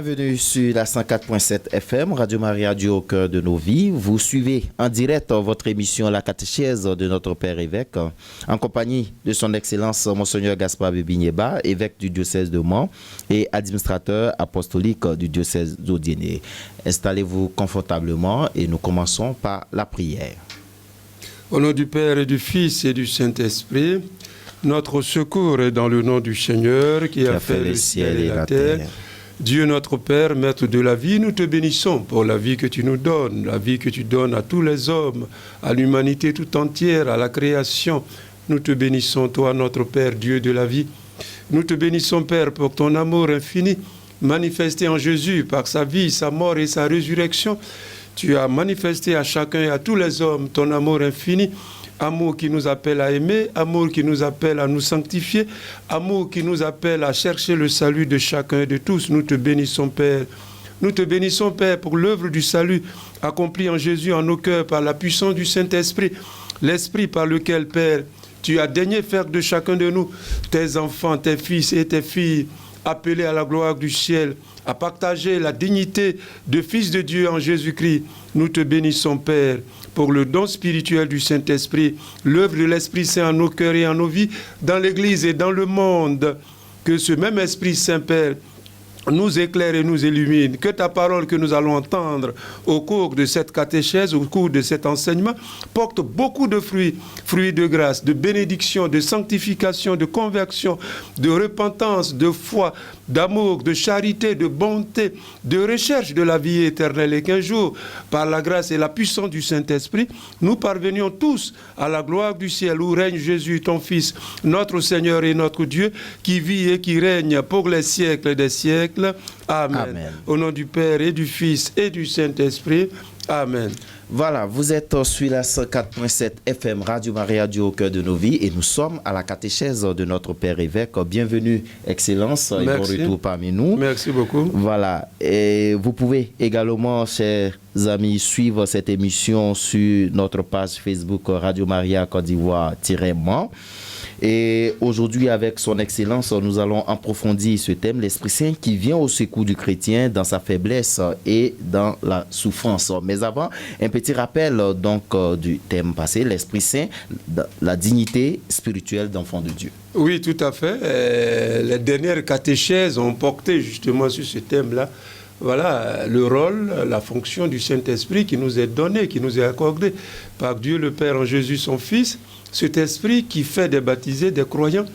Bienvenue sur la 104.7 FM, Radio Maria, Radio au cœur de nos vies. Vous suivez en direct votre émission La catéchèse de notre Père évêque, en compagnie de son Excellence Monseigneur Gaspard Bebigneba, évêque du diocèse de Mans et administrateur apostolique du diocèse d'Odiéné. Installez-vous confortablement et nous commençons par la prière. Au nom du Père et du Fils et du Saint-Esprit, notre secours est dans le nom du Seigneur qui a fait le ciel et la terre. Dieu notre Père, Maître de la vie, nous te bénissons pour la vie que tu nous donnes, la vie que tu donnes à tous les hommes, à l'humanité tout entière, à la création. Nous te bénissons, toi notre Père, Dieu de la vie. Nous te bénissons, Père, pour ton amour infini, manifesté en Jésus par sa vie, sa mort et sa résurrection. Tu as manifesté à chacun et à tous les hommes ton amour infini, amour qui nous appelle à aimer, amour qui nous appelle à nous sanctifier, amour qui nous appelle à chercher le salut de chacun et de tous. Nous te bénissons, Père. Nous te bénissons, Père, pour l'œuvre du salut accomplie en Jésus en nos cœurs par la puissance du Saint-Esprit, l'Esprit par lequel, Père, tu as daigné faire de chacun de nous, tes enfants, tes fils et tes filles, appelés à la gloire du ciel, à partager la dignité de fils de Dieu en Jésus-Christ. Nous te bénissons, Père, pour le don spirituel du Saint-Esprit, l'œuvre de l'Esprit Saint en nos cœurs et en nos vies, dans l'Église et dans le monde. Que ce même Esprit Saint, Père, nous éclaire et nous illumine, que ta parole que nous allons entendre au cours de cette catéchèse, au cours de cet enseignement, porte beaucoup de fruits, fruits de grâce, de bénédiction, de sanctification, de conversion, de repentance, de foi, d'amour, de charité, de bonté, de recherche de la vie éternelle, et qu'un jour, par la grâce et la puissance du Saint-Esprit, nous parvenions tous à la gloire du ciel où règne Jésus, ton Fils, notre Seigneur et notre Dieu, qui vit et qui règne pour les siècles des siècles. Amen. Amen. Au nom du Père et du Fils et du Saint-Esprit. Amen. Voilà, vous êtes sur la 104.7 FM Radio Maria, Radio au cœur de nos vies, et nous sommes à la catéchèse de notre Père évêque. Bienvenue, Excellence, et bon retour parmi nous. Merci beaucoup. Voilà, et vous pouvez également, chers amis, suivre cette émission sur notre page Facebook Radio Maria Côte d'Ivoire-Mans. Et aujourd'hui, avec son Excellence, nous allons approfondir ce thème, l'Esprit Saint qui vient au secours du chrétien dans sa faiblesse et dans la souffrance. Mais avant, un petit rappel donc du thème passé, l'Esprit Saint, la dignité spirituelle d'enfant de Dieu. Oui, tout à fait. Les dernières catéchèses ont porté justement sur ce thème-là. Voilà le rôle, la fonction du Saint-Esprit qui nous est donné, qui nous est accordé par Dieu le Père en Jésus son Fils. Cet esprit qui fait des baptisés, des croyants,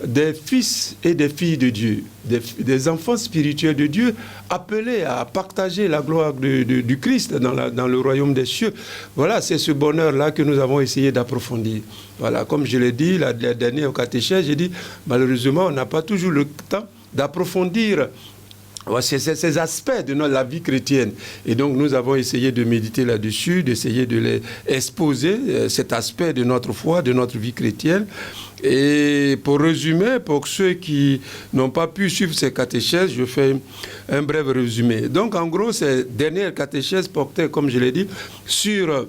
des fils et des filles de Dieu, des enfants spirituels de Dieu, appelés à partager la gloire du Christ dans le royaume des cieux. Voilà, c'est ce bonheur-là que nous avons essayé d'approfondir. Voilà, comme je l'ai dit la dernière catéchèse, j'ai dit, malheureusement, on n'a pas toujours le temps d'approfondir ces aspects de la vie chrétienne. Et donc, nous avons essayé de méditer là-dessus, d'essayer de les exposer, cet aspect de notre foi, de notre vie chrétienne. Et pour résumer, pour ceux qui n'ont pas pu suivre ces catéchèses, je fais un bref résumé. Donc, en gros, ces dernières catéchèses portaient, comme je l'ai dit, sur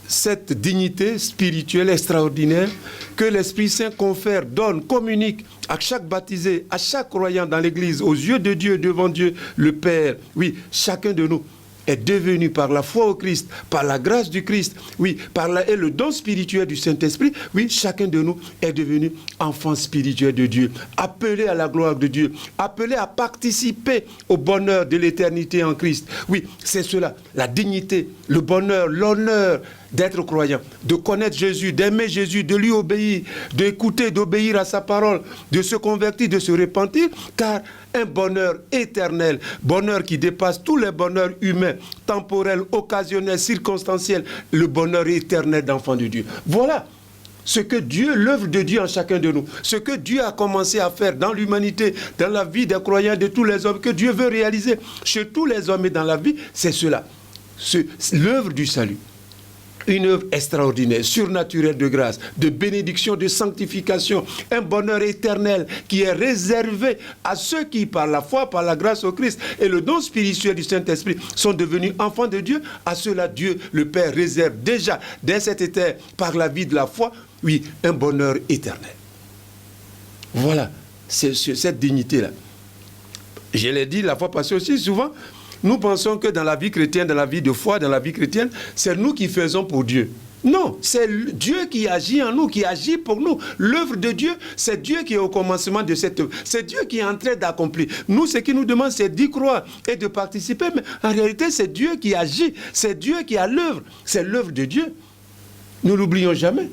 cette dignité spirituelle extraordinaire que l'Esprit Saint confère, donne, communique à chaque baptisé, à chaque croyant dans l'Église, aux yeux de Dieu, devant Dieu, le Père. Oui, chacun de nous est devenu par la foi au Christ, par la grâce du Christ, oui, et le don spirituel du Saint-Esprit, oui, chacun de nous est devenu enfant spirituel de Dieu, appelé à la gloire de Dieu, appelé à participer au bonheur de l'éternité en Christ. Oui, c'est cela, la dignité, le bonheur, l'honneur d'être croyant, de connaître Jésus, d'aimer Jésus, de lui obéir, d'écouter, d'obéir à sa parole, de se convertir, de se repentir, car un bonheur éternel, bonheur qui dépasse tous les bonheurs humains, temporels, occasionnels, circonstanciels, le bonheur éternel d'enfant de Dieu. Voilà ce que Dieu, l'œuvre de Dieu en chacun de nous, ce que Dieu a commencé à faire dans l'humanité, dans la vie des croyants, de tous les hommes, que Dieu veut réaliser chez tous les hommes et dans la vie, c'est cela, l'œuvre du salut. Une œuvre extraordinaire, surnaturelle de grâce, de bénédiction, de sanctification, un bonheur éternel qui est réservé à ceux qui, par la foi, par la grâce au Christ et le don spirituel du Saint-Esprit, sont devenus enfants de Dieu. À cela, Dieu, le Père, réserve déjà, dès cette éternité, par la vie de la foi, oui, un bonheur éternel. Voilà, c'est cette dignité-là. Je l'ai dit la fois passée aussi, souvent, nous pensons que dans la vie chrétienne, dans la vie de foi, dans la vie chrétienne, c'est nous qui faisons pour Dieu. Non, c'est Dieu qui agit en nous, qui agit pour nous. L'œuvre de Dieu, c'est Dieu qui est au commencement de cette œuvre. C'est Dieu qui est en train d'accomplir. Nous, ce qu'il nous demande, c'est d'y croire et de participer. Mais en réalité, c'est Dieu qui agit. C'est Dieu qui a l'œuvre. C'est l'œuvre de Dieu. Nous ne l'oublions jamais.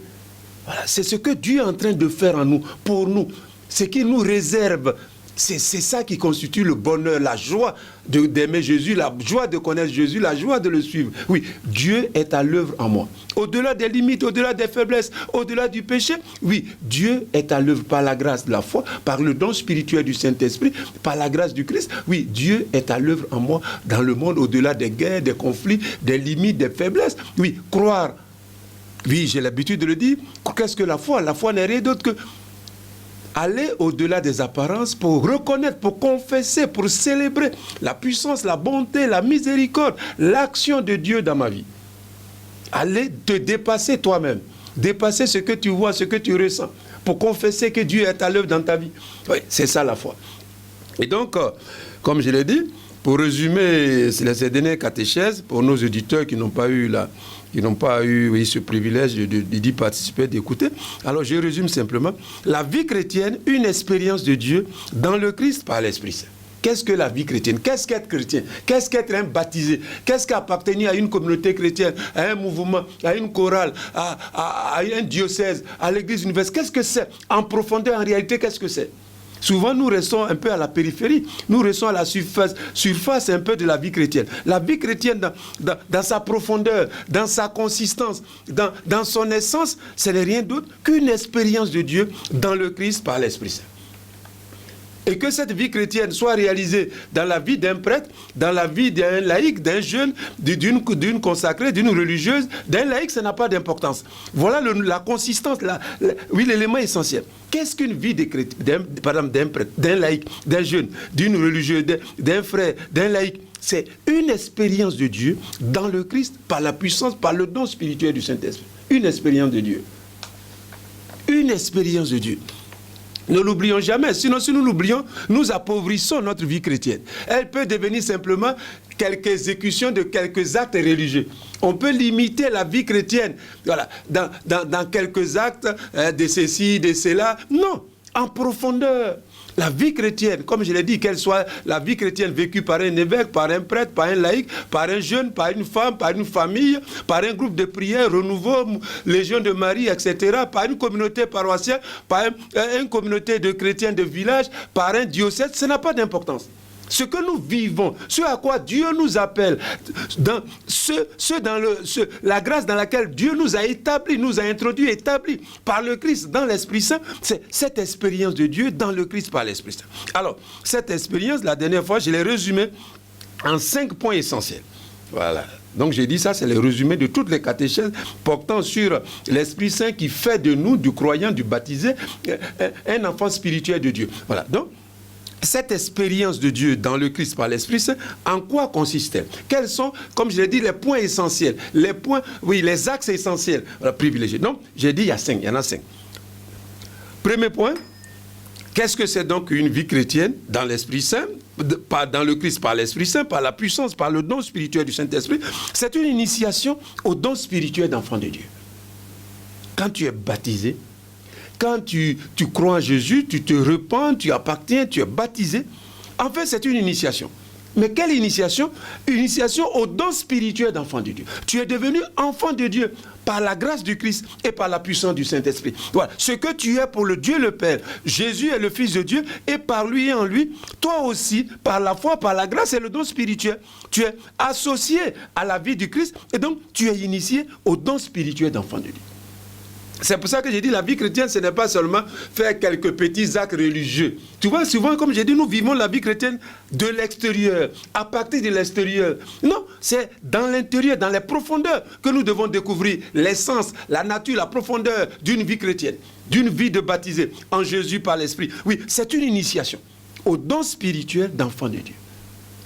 Voilà, c'est ce que Dieu est en train de faire en nous, pour nous. Ce qu'il nous réserve. C'est ça qui constitue le bonheur, la joie d'aimer Jésus, la joie de connaître Jésus, la joie de le suivre. Oui, Dieu est à l'œuvre en moi. Au-delà des limites, au-delà des faiblesses, au-delà du péché, oui, Dieu est à l'œuvre par la grâce de la foi, par le don spirituel du Saint-Esprit, par la grâce du Christ. Oui, Dieu est à l'œuvre en moi dans le monde, au-delà des guerres, des conflits, des limites, des faiblesses. Oui, croire. Oui, j'ai l'habitude de le dire. Qu'est-ce que la foi? La foi n'est rien d'autre que aller au-delà des apparences pour reconnaître, pour confesser, pour célébrer la puissance, la bonté, la miséricorde, l'action de Dieu dans ma vie. Aller te dépasser toi-même, dépasser ce que tu vois, ce que tu ressens, pour confesser que Dieu est à l'œuvre dans ta vie. Oui, c'est ça la foi. Et donc, comme je l'ai dit, pour résumer ces dernières catéchèses, pour nos auditeurs qui n'ont pas eu ce privilège d'y participer, d'écouter. Alors je résume simplement. La vie chrétienne, une expérience de Dieu dans le Christ par l'Esprit Saint. Qu'est-ce que la vie chrétienne? Qu'est-ce qu'être chrétien? Qu'est-ce qu'être un baptisé? Qu'est-ce qu'appartenir à une communauté chrétienne, à un mouvement, à une chorale, à un diocèse, à l'église universelle? Qu'est-ce que c'est? En profondeur, en réalité, qu'est-ce que c'est? Souvent, nous restons un peu à la périphérie. Nous restons à la surface un peu de la vie chrétienne. La vie chrétienne, dans sa profondeur, dans sa consistance, dans son essence, ce n'est rien d'autre qu'une expérience de Dieu dans le Christ par l'Esprit Saint. Et que cette vie chrétienne soit réalisée dans la vie d'un prêtre, dans la vie d'un laïc, d'un jeune, d'une consacrée, d'une religieuse, d'un laïc, ça n'a pas d'importance. Voilà la consistance, oui, l'élément essentiel. Qu'est-ce qu'une vie d'un prêtre, d'un laïc, d'un jeune, d'une religieuse, d'un frère, d'un laïc? C'est une expérience de Dieu dans le Christ, par la puissance, par le don spirituel du Saint-Esprit. Une expérience de Dieu. Une expérience de Dieu. Ne l'oublions jamais, sinon si nous l'oublions, nous appauvrissons notre vie chrétienne. Elle peut devenir simplement quelques exécutions de quelques actes religieux. On peut limiter la vie chrétienne voilà, dans quelques actes de ceci, de cela. Non, en profondeur. La vie chrétienne, comme je l'ai dit, qu'elle soit la vie chrétienne vécue par un évêque, par un prêtre, par un laïc, par un jeune, par une femme, par une famille, par un groupe de prière, Renouveau, Légion de Marie, etc., par une communauté paroissiale, par une communauté de chrétiens de village, par un diocèse, ça n'a pas d'importance. Ce que nous vivons, ce à quoi Dieu nous appelle, la grâce dans laquelle Dieu nous a établis, nous a introduits, établis par le Christ dans l'Esprit Saint, c'est cette expérience de Dieu dans le Christ par l'Esprit Saint. Alors, cette expérience, la dernière fois, je l'ai résumée en 5 points essentiels. Voilà. Donc j'ai dit ça, c'est le résumé de toutes les catéchèses portant sur l'Esprit Saint qui fait de nous, du croyant, du baptisé, un enfant spirituel de Dieu. Voilà. Donc, cette expérience de Dieu dans le Christ par l'Esprit Saint, en quoi consiste-t-elle? Quels sont, comme je l'ai dit, les points essentiels, les axes essentiels privilégiés? Donc, j'ai dit, il y en a 5. Premier point, qu'est-ce que c'est donc une vie chrétienne dans l'Esprit Saint, dans le Christ par l'Esprit Saint, par la puissance, par le don spirituel du Saint-Esprit? C'est une initiation au don spirituel d'enfant de Dieu. Quand tu es baptisé, quand tu crois en Jésus, tu te repens, tu appartiens, tu es baptisé. En fait, c'est une initiation. Mais quelle initiation? Une initiation au don spirituel d'enfant de Dieu. Tu es devenu enfant de Dieu par la grâce du Christ et par la puissance du Saint-Esprit. Voilà. Ce que tu es pour le Dieu le Père, Jésus est le Fils de Dieu et par lui et en lui, toi aussi, par la foi, par la grâce et le don spirituel, tu es associé à la vie du Christ et donc tu es initié au don spirituel d'enfant de Dieu. C'est pour ça que j'ai dit la vie chrétienne, ce n'est pas seulement faire quelques petits actes religieux. Tu vois, souvent, comme j'ai dit, nous vivons la vie chrétienne de l'extérieur, à partir de l'extérieur. Non, c'est dans l'intérieur, dans les profondeurs, que nous devons découvrir l'essence, la nature, la profondeur d'une vie chrétienne, d'une vie de baptisé en Jésus par l'Esprit. Oui, c'est une initiation au don spirituel d'enfant de Dieu.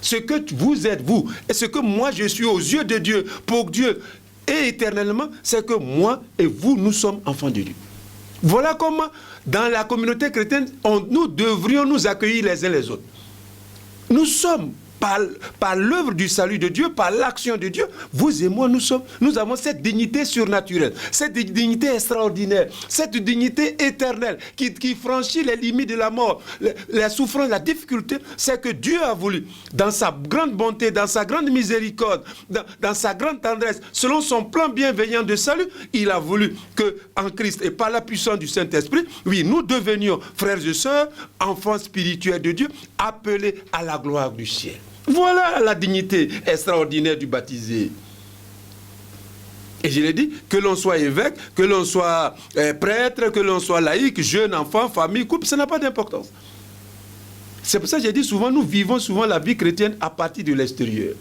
Ce que vous êtes, vous, et ce que moi je suis aux yeux de Dieu, pour Dieu, et éternellement, c'est que moi et vous, nous sommes enfants de Dieu. Voilà comment, dans la communauté chrétienne, nous devrions nous accueillir les uns les autres. Nous sommes, par l'œuvre du salut de Dieu, par l'action de Dieu, vous et moi, nous avons cette dignité surnaturelle, cette dignité extraordinaire, cette dignité éternelle qui franchit les limites de la mort, la souffrance, la difficulté. C'est que Dieu a voulu, dans sa grande bonté, dans sa grande miséricorde, dans sa grande tendresse, selon son plan bienveillant de salut, il a voulu que en Christ et par la puissance du Saint-Esprit, oui, nous devenions frères et sœurs, enfants spirituels de Dieu, appelés à la gloire du ciel. Voilà la dignité extraordinaire du baptisé. Et je l'ai dit, que l'on soit évêque, que l'on soit prêtre, que l'on soit laïque, jeune, enfant, famille, couple, ça n'a pas d'importance. C'est pour ça que j'ai dit souvent, nous vivons souvent la vie chrétienne à partir de l'extérieur.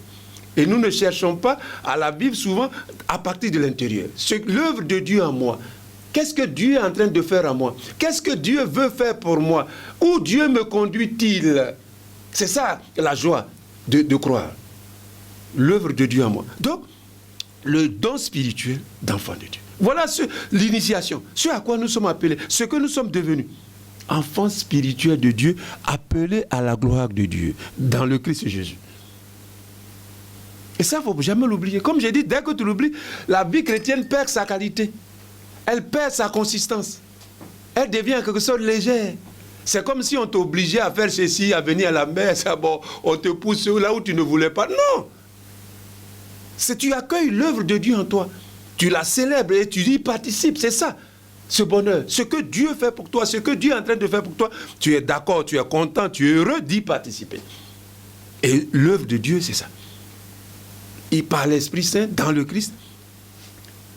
Et nous ne cherchons pas à la vivre souvent à partir de l'intérieur. L'œuvre de Dieu en moi. Qu'est-ce que Dieu est en train de faire en moi? Qu'est-ce que Dieu veut faire pour moi? Où Dieu me conduit-il? C'est ça la joie de croire. L'œuvre de Dieu en moi. Donc, le don spirituel d'enfant de Dieu. Voilà l'initiation, ce à quoi nous sommes appelés, ce que nous sommes devenus. Enfants spirituels de Dieu, appelés à la gloire de Dieu, dans le Christ Jésus. Et ça, il ne faut jamais l'oublier. Comme j'ai dit, dès que tu l'oublies, la vie chrétienne perd sa qualité. Elle perd sa consistance. Elle devient en quelque sorte légère. C'est comme si on t'obligeait à faire ceci, à venir à la messe, bon, on te pousse là où tu ne voulais pas. Non! C'est tu accueilles l'œuvre de Dieu en toi. Tu la célèbres et tu y participes. C'est ça, ce bonheur. Ce que Dieu fait pour toi, ce que Dieu est en train de faire pour toi, tu es d'accord, tu es content, tu es heureux d'y participer. Et l'œuvre de Dieu, c'est ça. Il, par l'Esprit Saint, dans le Christ,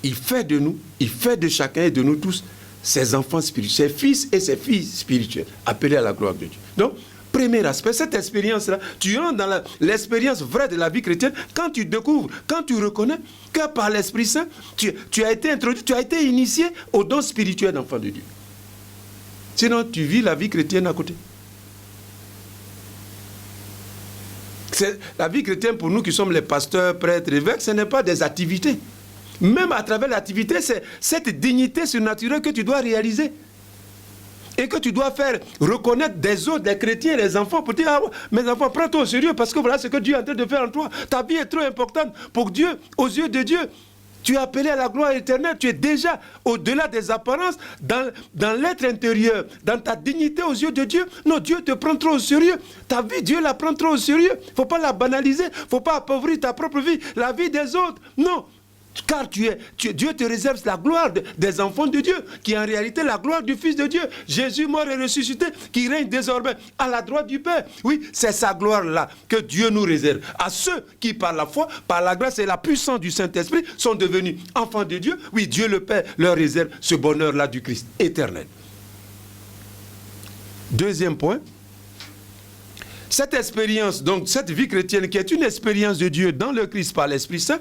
il fait de nous, il fait de chacun et de nous tous ses enfants spirituels, ses fils et ses filles spirituelles, appelés à la gloire de Dieu. Donc, premier aspect, cette expérience-là, tu rentres dans l'expérience vraie de la vie chrétienne quand tu découvres, quand tu reconnais que par l'Esprit Saint, tu as été introduit, tu as été initié au don spirituel d'enfant de Dieu. Sinon, tu vis la vie chrétienne à côté. La vie chrétienne, pour nous qui sommes les pasteurs, prêtres, évêques, ce n'est pas des activités. Même à travers l'activité, c'est cette dignité surnaturelle que tu dois réaliser. Et que tu dois faire reconnaître des autres, des chrétiens, les enfants, pour dire, ah, mes enfants, prends-toi au sérieux, parce que voilà ce que Dieu est en train de faire en toi. Ta vie est trop importante pour Dieu, aux yeux de Dieu. Tu es appelé à la gloire éternelle, tu es déjà au-delà des apparences, dans l'être intérieur, dans ta dignité aux yeux de Dieu. Non, Dieu te prend trop au sérieux. Ta vie, Dieu la prend trop au sérieux. Il ne faut pas la banaliser, il ne faut pas appauvrir ta propre vie, la vie des autres. Non. Car Dieu te réserve la gloire des enfants de Dieu, qui est en réalité la gloire du Fils de Dieu. Jésus mort et ressuscité, qui règne désormais à la droite du Père. Oui, c'est sa gloire-là que Dieu nous réserve. À ceux qui, par la foi, par la grâce et la puissance du Saint-Esprit, sont devenus enfants de Dieu. Oui, Dieu le Père leur réserve ce bonheur-là du Christ éternel. Deuxième point. Cette expérience, donc cette vie chrétienne qui est une expérience de Dieu dans le Christ par l'Esprit Saint,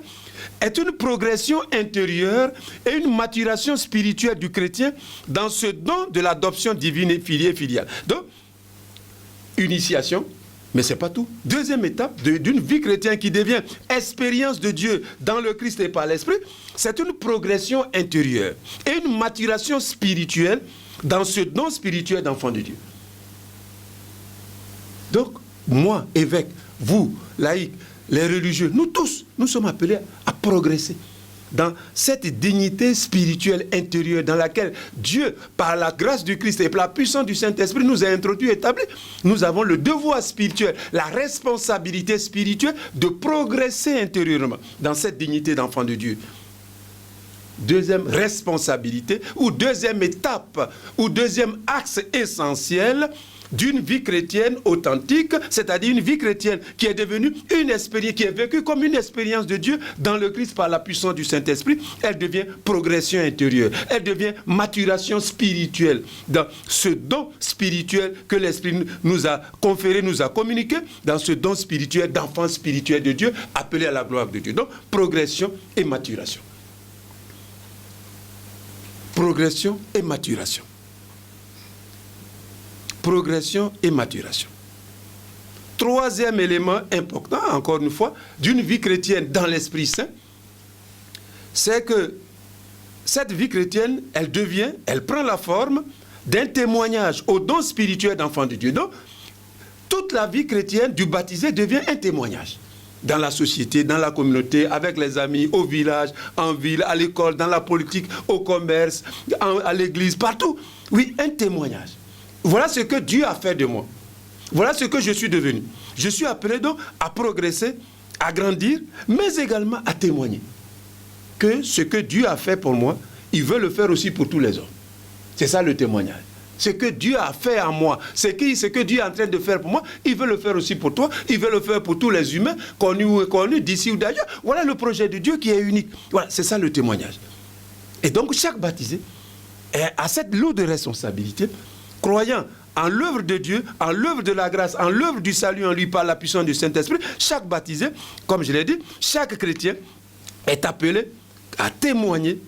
est une progression intérieure et une maturation spirituelle du chrétien dans ce don de l'adoption divine et filiale. Donc, initiation, mais ce n'est pas tout. Deuxième étape d'une vie chrétienne qui devient expérience de Dieu dans le Christ et par l'Esprit, c'est une progression intérieure et une maturation spirituelle dans ce don spirituel d'enfant de Dieu. Donc, moi, évêque, vous, laïcs, les religieux, nous tous, nous sommes appelés à progresser dans cette dignité spirituelle intérieure dans laquelle Dieu, par la grâce du Christ et par la puissance du Saint-Esprit, nous a introduits et établis. Nous avons le devoir spirituel, la responsabilité spirituelle de progresser intérieurement dans cette dignité d'enfant de Dieu. Deuxième responsabilité, ou deuxième étape, ou deuxième axe essentiel d'une vie chrétienne authentique, c'est-à-dire une vie chrétienne qui est devenue une expérience, qui est vécue comme une expérience de Dieu dans le Christ par la puissance du Saint-Esprit. Elle devient progression intérieure, elle devient maturation spirituelle dans ce don spirituel que l'Esprit nous a conféré, nous a communiqué, dans ce don spirituel d'enfant spirituel de Dieu appelé à la gloire de Dieu. Donc, progression et maturation. Progression et maturation. Progression et maturation. Troisième élément important, encore une fois, d'une vie chrétienne dans l'Esprit Saint, c'est que cette vie chrétienne, elle prend la forme d'un témoignage au don spirituel d'enfant de Dieu. Donc, toute la vie chrétienne du baptisé devient un témoignage. Dans la société, dans la communauté, avec les amis, au village, en ville, à l'école, dans la politique, au commerce, à l'église, partout. Oui, un témoignage. Voilà ce que Dieu a fait de moi. Voilà ce que je suis devenu. Je suis appelé donc à progresser, à grandir, mais également à témoigner que ce que Dieu a fait pour moi, il veut le faire aussi pour tous les hommes. C'est ça le témoignage. Ce que Dieu a fait en moi, ce que Dieu est en train de faire pour moi, il veut le faire aussi pour toi, il veut le faire pour tous les humains, connus ou inconnus, d'ici ou d'ailleurs. Voilà le projet de Dieu qui est unique. Voilà, c'est ça le témoignage. Et donc chaque baptisé a cette lourde responsabilité, croyant en l'œuvre de Dieu, en l'œuvre de la grâce, en l'œuvre du salut en lui par la puissance du Saint-Esprit. Chaque baptisé, comme je l'ai dit, chaque chrétien est appelé à témoigner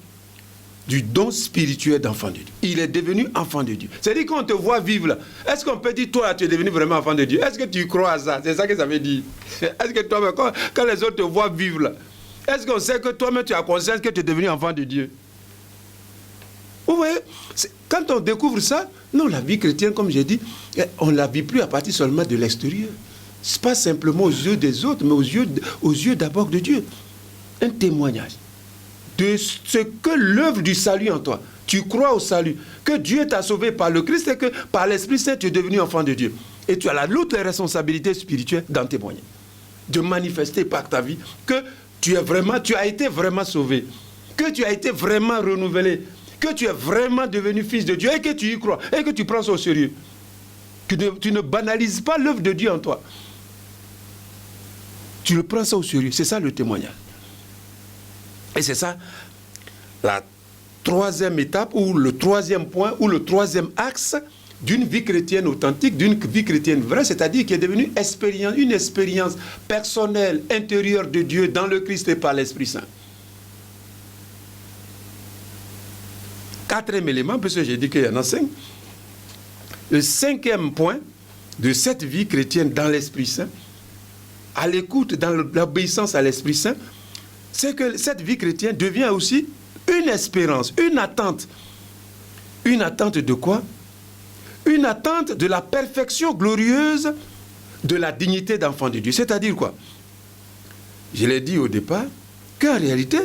du don spirituel d'enfant de Dieu. Il est devenu enfant de Dieu. C'est-à-dire qu'on te voit vivre là. Est-ce qu'on peut dire, toi, tu es devenu vraiment enfant de Dieu? Est-ce que tu crois à ça? C'est ça que ça veut dire. Est-ce que toi, quand les autres te voient vivre là, est-ce qu'on sait que toi-même, tu as conscience que tu es devenu enfant de Dieu? Vous voyez, quand on découvre ça, non, la vie chrétienne, comme j'ai dit, on ne la vit plus à partir seulement de l'extérieur. Ce n'est pas simplement aux yeux des autres, mais aux yeux d'abord de Dieu. Un témoignage de ce que l'œuvre du salut en toi. Tu crois au salut, que Dieu t'a sauvé par le Christ et que par l'Esprit Saint, tu es devenu enfant de Dieu. Et tu as la lourde responsabilité spirituelle d'en témoigner, de manifester par ta vie que tu as été vraiment sauvé, que tu as été vraiment renouvelé, que tu es vraiment devenu fils de Dieu et que tu y crois et que tu prends ça au sérieux. Tu ne banalises pas l'œuvre de Dieu en toi. Tu le prends ça au sérieux. C'est ça le témoignage. Et c'est ça la troisième étape ou le troisième point ou le troisième axe d'une vie chrétienne authentique, d'une vie chrétienne vraie, c'est-à-dire qui est devenue une expérience personnelle, intérieure de Dieu dans le Christ et par l'Esprit Saint. Quatrième élément, parce que j'ai dit qu'il y en a 5. Le cinquième point de cette vie chrétienne dans l'Esprit Saint, à l'écoute, dans l'obéissance à l'Esprit Saint, c'est que cette vie chrétienne devient aussi une espérance, une attente. Une attente de quoi? Une attente de la perfection glorieuse de la dignité d'enfant de Dieu. C'est-à-dire quoi? Je l'ai dit au départ, qu'en réalité,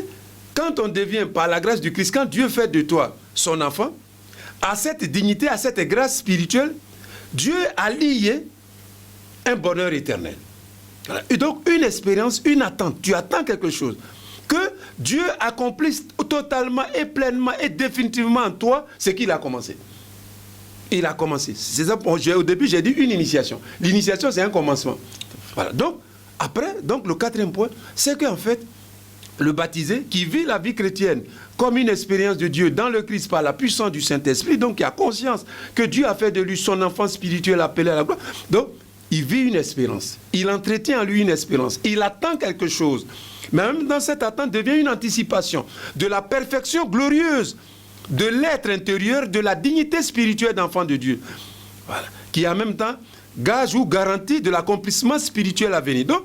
quand on devient, par la grâce du Christ, quand Dieu fait de toi son enfant, à cette dignité, à cette grâce spirituelle, Dieu a lié un bonheur éternel. Voilà. Et donc, une espérance, une attente. Tu attends quelque chose. Que Dieu accomplisse totalement et pleinement et définitivement en toi ce qu'il a commencé. Il a commencé. C'est ça, au début, j'ai dit une initiation. L'initiation, c'est un commencement. Voilà. Donc, après, le quatrième point, c'est qu'en fait, le baptisé qui vit la vie chrétienne comme une expérience de Dieu dans le Christ par la puissance du Saint-Esprit, donc qui a conscience que Dieu a fait de lui son enfant spirituel appelé à la gloire. Donc, il vit une espérance. Il entretient en lui une espérance. Il attend quelque chose. Mais même dans cette attente devient une anticipation de la perfection glorieuse de l'être intérieur, de la dignité spirituelle d'enfant de Dieu. Voilà. Qui en même temps gage ou garantie de l'accomplissement spirituel à venir. Donc,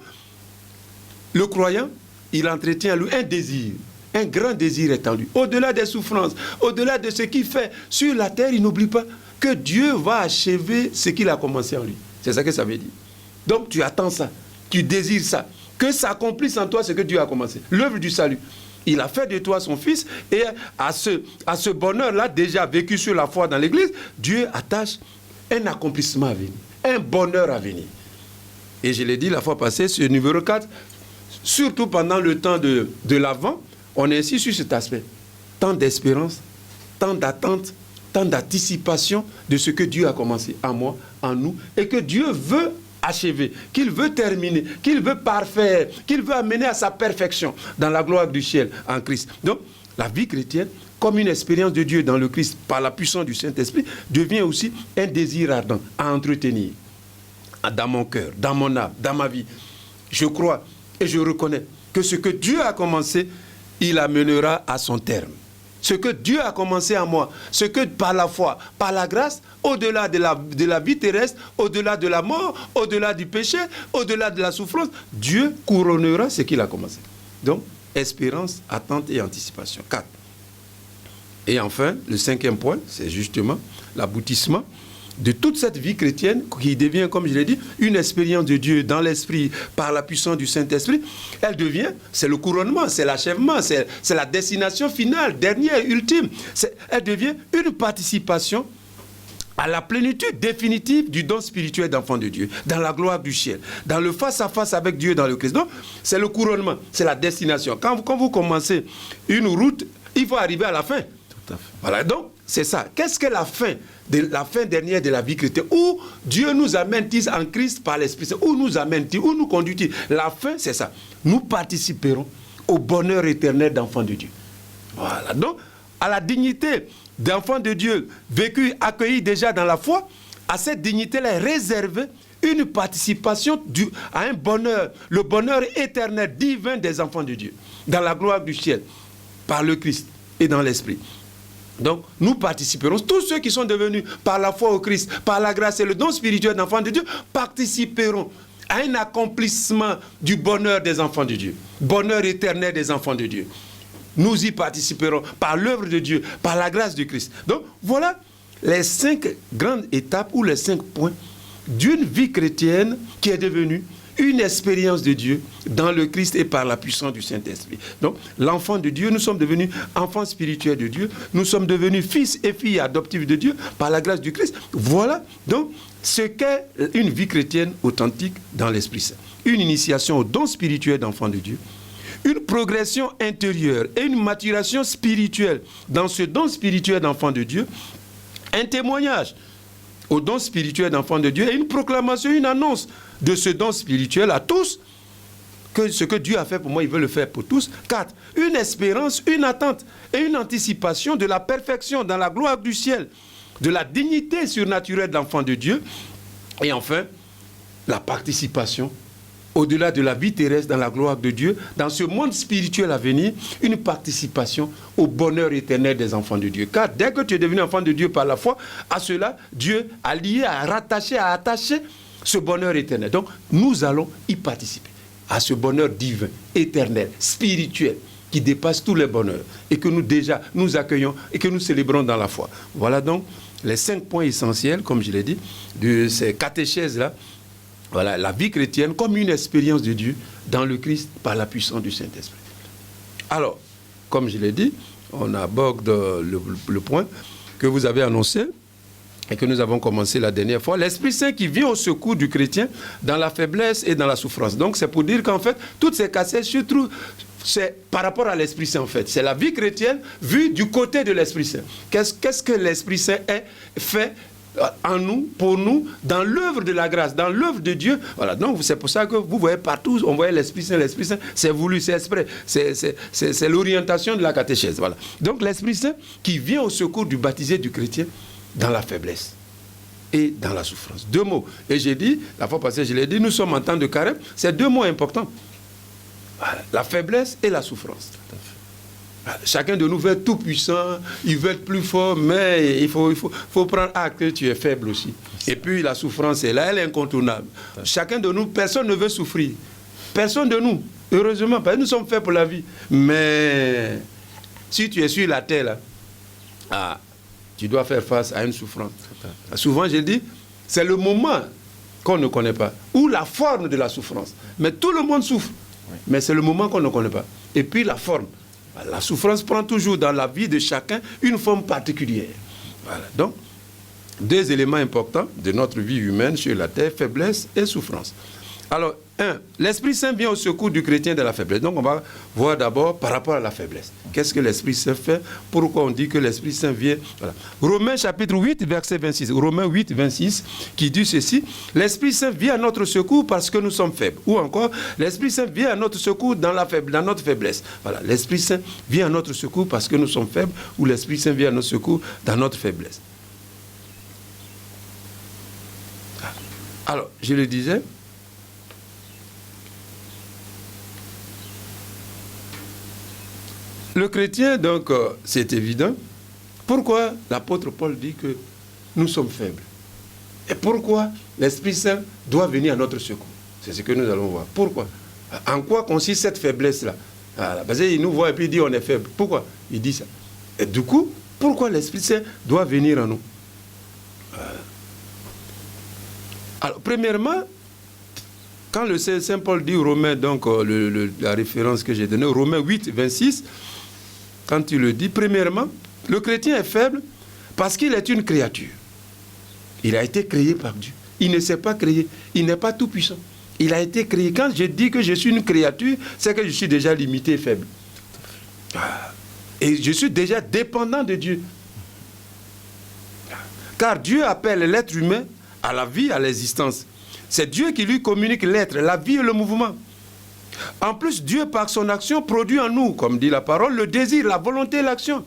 le croyant, il entretient en lui un désir. Un grand désir est en lui. Au-delà des souffrances, au-delà de ce qu'il fait sur la terre, il n'oublie pas que Dieu va achever ce qu'il a commencé en lui. C'est ça que ça veut dire. Donc tu attends ça, tu désires ça, que ça accomplisse en toi ce que Dieu a commencé. L'œuvre du salut. Il a fait de toi son fils et à ce bonheur-là, déjà vécu sur la foi dans l'église, Dieu attache un accomplissement à venir, un bonheur à venir. Et je l'ai dit la fois passée, ce numéro 4, surtout pendant le temps de l'Avent, on est ici sur cet aspect. Tant d'espérance, tant d'attente, tant d'anticipation de ce que Dieu a commencé en moi, en nous, et que Dieu veut achever, qu'il veut terminer, qu'il veut parfaire, qu'il veut amener à sa perfection dans la gloire du ciel en Christ. Donc, la vie chrétienne, comme une expérience de Dieu dans le Christ par la puissance du Saint-Esprit, devient aussi un désir ardent à entretenir dans mon cœur, dans mon âme, dans ma vie. Je crois et je reconnais que ce que Dieu a commencé, il amènera à son terme. Ce que Dieu a commencé en moi, ce que par la foi, par la grâce, au-delà de la vie terrestre, au-delà de la mort, au-delà du péché, au-delà de la souffrance, Dieu couronnera ce qu'il a commencé. Donc, espérance, attente et anticipation. 4. Et enfin, le cinquième point, c'est justement l'aboutissement. de toute cette vie chrétienne qui devient, comme je l'ai dit, une expérience de Dieu dans l'esprit par la puissance du Saint-Esprit, elle devient, c'est le couronnement, c'est l'achèvement, c'est la destination finale, dernière, ultime. Elle devient une participation à la plénitude définitive du don spirituel d'enfant de Dieu, dans la gloire du ciel, dans le face-à-face avec Dieu dans le Christ. Donc, c'est le couronnement, c'est la destination. Quand vous commencez une route, il faut arriver à la fin. Tout à fait. Voilà, donc, c'est ça. Qu'est-ce que la fin dernière de la vie chrétienne? Où Dieu nous amène-t-il en Christ par l'Esprit Saint? Où nous amène-t-il? Où nous conduit-il? La fin, c'est ça. Nous participerons au bonheur éternel d'enfants de Dieu. Voilà, donc, à la dignité d'enfants de Dieu, vécu, accueilli déjà dans la foi, à cette dignité-là est réservée une participation à un bonheur, le bonheur éternel, divin des enfants de Dieu, dans la gloire du ciel, par le Christ et dans l'Esprit. Donc, nous participerons, tous ceux qui sont devenus par la foi au Christ, par la grâce et le don spirituel d'enfants de Dieu, participeront à un accomplissement du bonheur des enfants de Dieu, bonheur éternel des enfants de Dieu. Nous y participerons par l'œuvre de Dieu, par la grâce du Christ. Donc, voilà les 5 grandes étapes ou les 5 points d'une vie chrétienne qui est devenue une expérience de Dieu dans le Christ et par la puissance du Saint-Esprit. Donc, l'enfant de Dieu, nous sommes devenus enfants spirituels de Dieu, nous sommes devenus fils et filles adoptifs de Dieu par la grâce du Christ. Voilà donc ce qu'est une vie chrétienne authentique dans l'Esprit Saint. Une initiation au don spirituel d'enfant de Dieu, une progression intérieure et une maturation spirituelle dans ce don spirituel d'enfant de Dieu, un témoignage au don spirituel d'enfant de Dieu et une proclamation, une annonce de ce don spirituel à tous, que ce que Dieu a fait pour moi, il veut le faire pour tous. 4. Une espérance, une attente et une anticipation de la perfection dans la gloire du ciel, de la dignité surnaturelle d'enfant de Dieu. Et enfin, la participation au-delà de la vie terrestre dans la gloire de Dieu, dans ce monde spirituel à venir, une participation au bonheur éternel des enfants de Dieu. Car dès que tu es devenu enfant de Dieu par la foi, à cela, Dieu a lié, a rattaché, a attaché ce bonheur éternel. Donc, nous allons y participer à ce bonheur divin, éternel, spirituel, qui dépasse tous les bonheurs et que nous accueillons et que nous célébrons dans la foi. Voilà donc les 5 points essentiels, comme je l'ai dit, de ces catéchèses-là. Voilà, la vie chrétienne comme une expérience de Dieu dans le Christ par la puissance du Saint-Esprit. Alors, comme je l'ai dit, on aborde le point que vous avez annoncé et que nous avons commencé la dernière fois. L'Esprit Saint qui vient au secours du chrétien dans la faiblesse et dans la souffrance. Donc, c'est pour dire qu'en fait, toutes ces cassettes se trouvent, c'est par rapport à l'Esprit Saint en fait. C'est la vie chrétienne vue du côté de l'Esprit Saint. Qu'est-ce que l'Esprit Saint fait en nous, pour nous, dans l'œuvre de la grâce, dans l'œuvre de Dieu. Voilà, donc c'est pour ça que vous voyez partout, on voit l'Esprit Saint, c'est voulu, c'est exprès, c'est l'orientation de la catéchèse. Voilà. Donc l'Esprit Saint qui vient au secours du baptisé du chrétien dans la faiblesse et dans la souffrance. 2 mots. Et j'ai dit, la fois passée, je l'ai dit, nous sommes en temps de carême, c'est 2 mots importants. Voilà, la faiblesse et la souffrance. Chacun de nous veut être tout puissant, il veut être plus fort, mais il faut prendre acte que tu es faible aussi. Et puis la souffrance est là, elle est incontournable. Chacun de nous, personne ne veut souffrir. Personne de nous, heureusement, parce que nous sommes faits pour la vie. Mais si tu es sur la terre, là, tu dois faire face à une souffrance. Souvent, je dis, c'est le moment qu'on ne connaît pas, ou la forme de la souffrance. Mais tout le monde souffre, mais c'est le moment qu'on ne connaît pas. Et puis la forme. La souffrance prend toujours dans la vie de chacun une forme particulière. Voilà. Donc, 2 éléments importants de notre vie humaine sur la terre, faiblesse et souffrance. Alors, 1, l'Esprit Saint vient au secours du chrétien de la faiblesse. Donc, on va voir d'abord par rapport à la faiblesse. Qu'est-ce que l'Esprit Saint fait? Pourquoi on dit que l'Esprit Saint vient? Voilà. Romains chapitre 8, verset 26. Romains 8, 26, qui dit ceci. L'Esprit Saint vient à notre secours parce que nous sommes faibles. Ou encore, l'Esprit Saint vient à notre secours dans notre faiblesse. Voilà. L'Esprit Saint vient à notre secours parce que nous sommes faibles, ou l'Esprit Saint vient à notre secours dans notre faiblesse. Alors, je le disais, le chrétien, donc, c'est évident. Pourquoi l'apôtre Paul dit que nous sommes faibles? Et pourquoi l'Esprit Saint doit venir à notre secours? C'est ce que nous allons voir. Pourquoi? En quoi consiste cette faiblesse-là? Parce qu'il nous voit et puis il dit on est faible. Pourquoi il dit ça? Et du coup, pourquoi l'Esprit Saint doit venir à nous? Alors, premièrement, quand le Saint Paul dit Romains, donc la référence que j'ai donnée, Romains 8, 26, quand il le dit, premièrement, le chrétien est faible parce qu'il est une créature. Il a été créé par Dieu. Il ne s'est pas créé. Il n'est pas tout puissant. Il a été créé. Quand je dis que je suis une créature, c'est que je suis déjà limité et faible. Et je suis déjà dépendant de Dieu. Car Dieu appelle l'être humain à la vie, à l'existence. C'est Dieu qui lui communique l'être, la vie et le mouvement. En plus, Dieu, par son action, produit en nous, comme dit la parole, le désir, la volonté et l'action.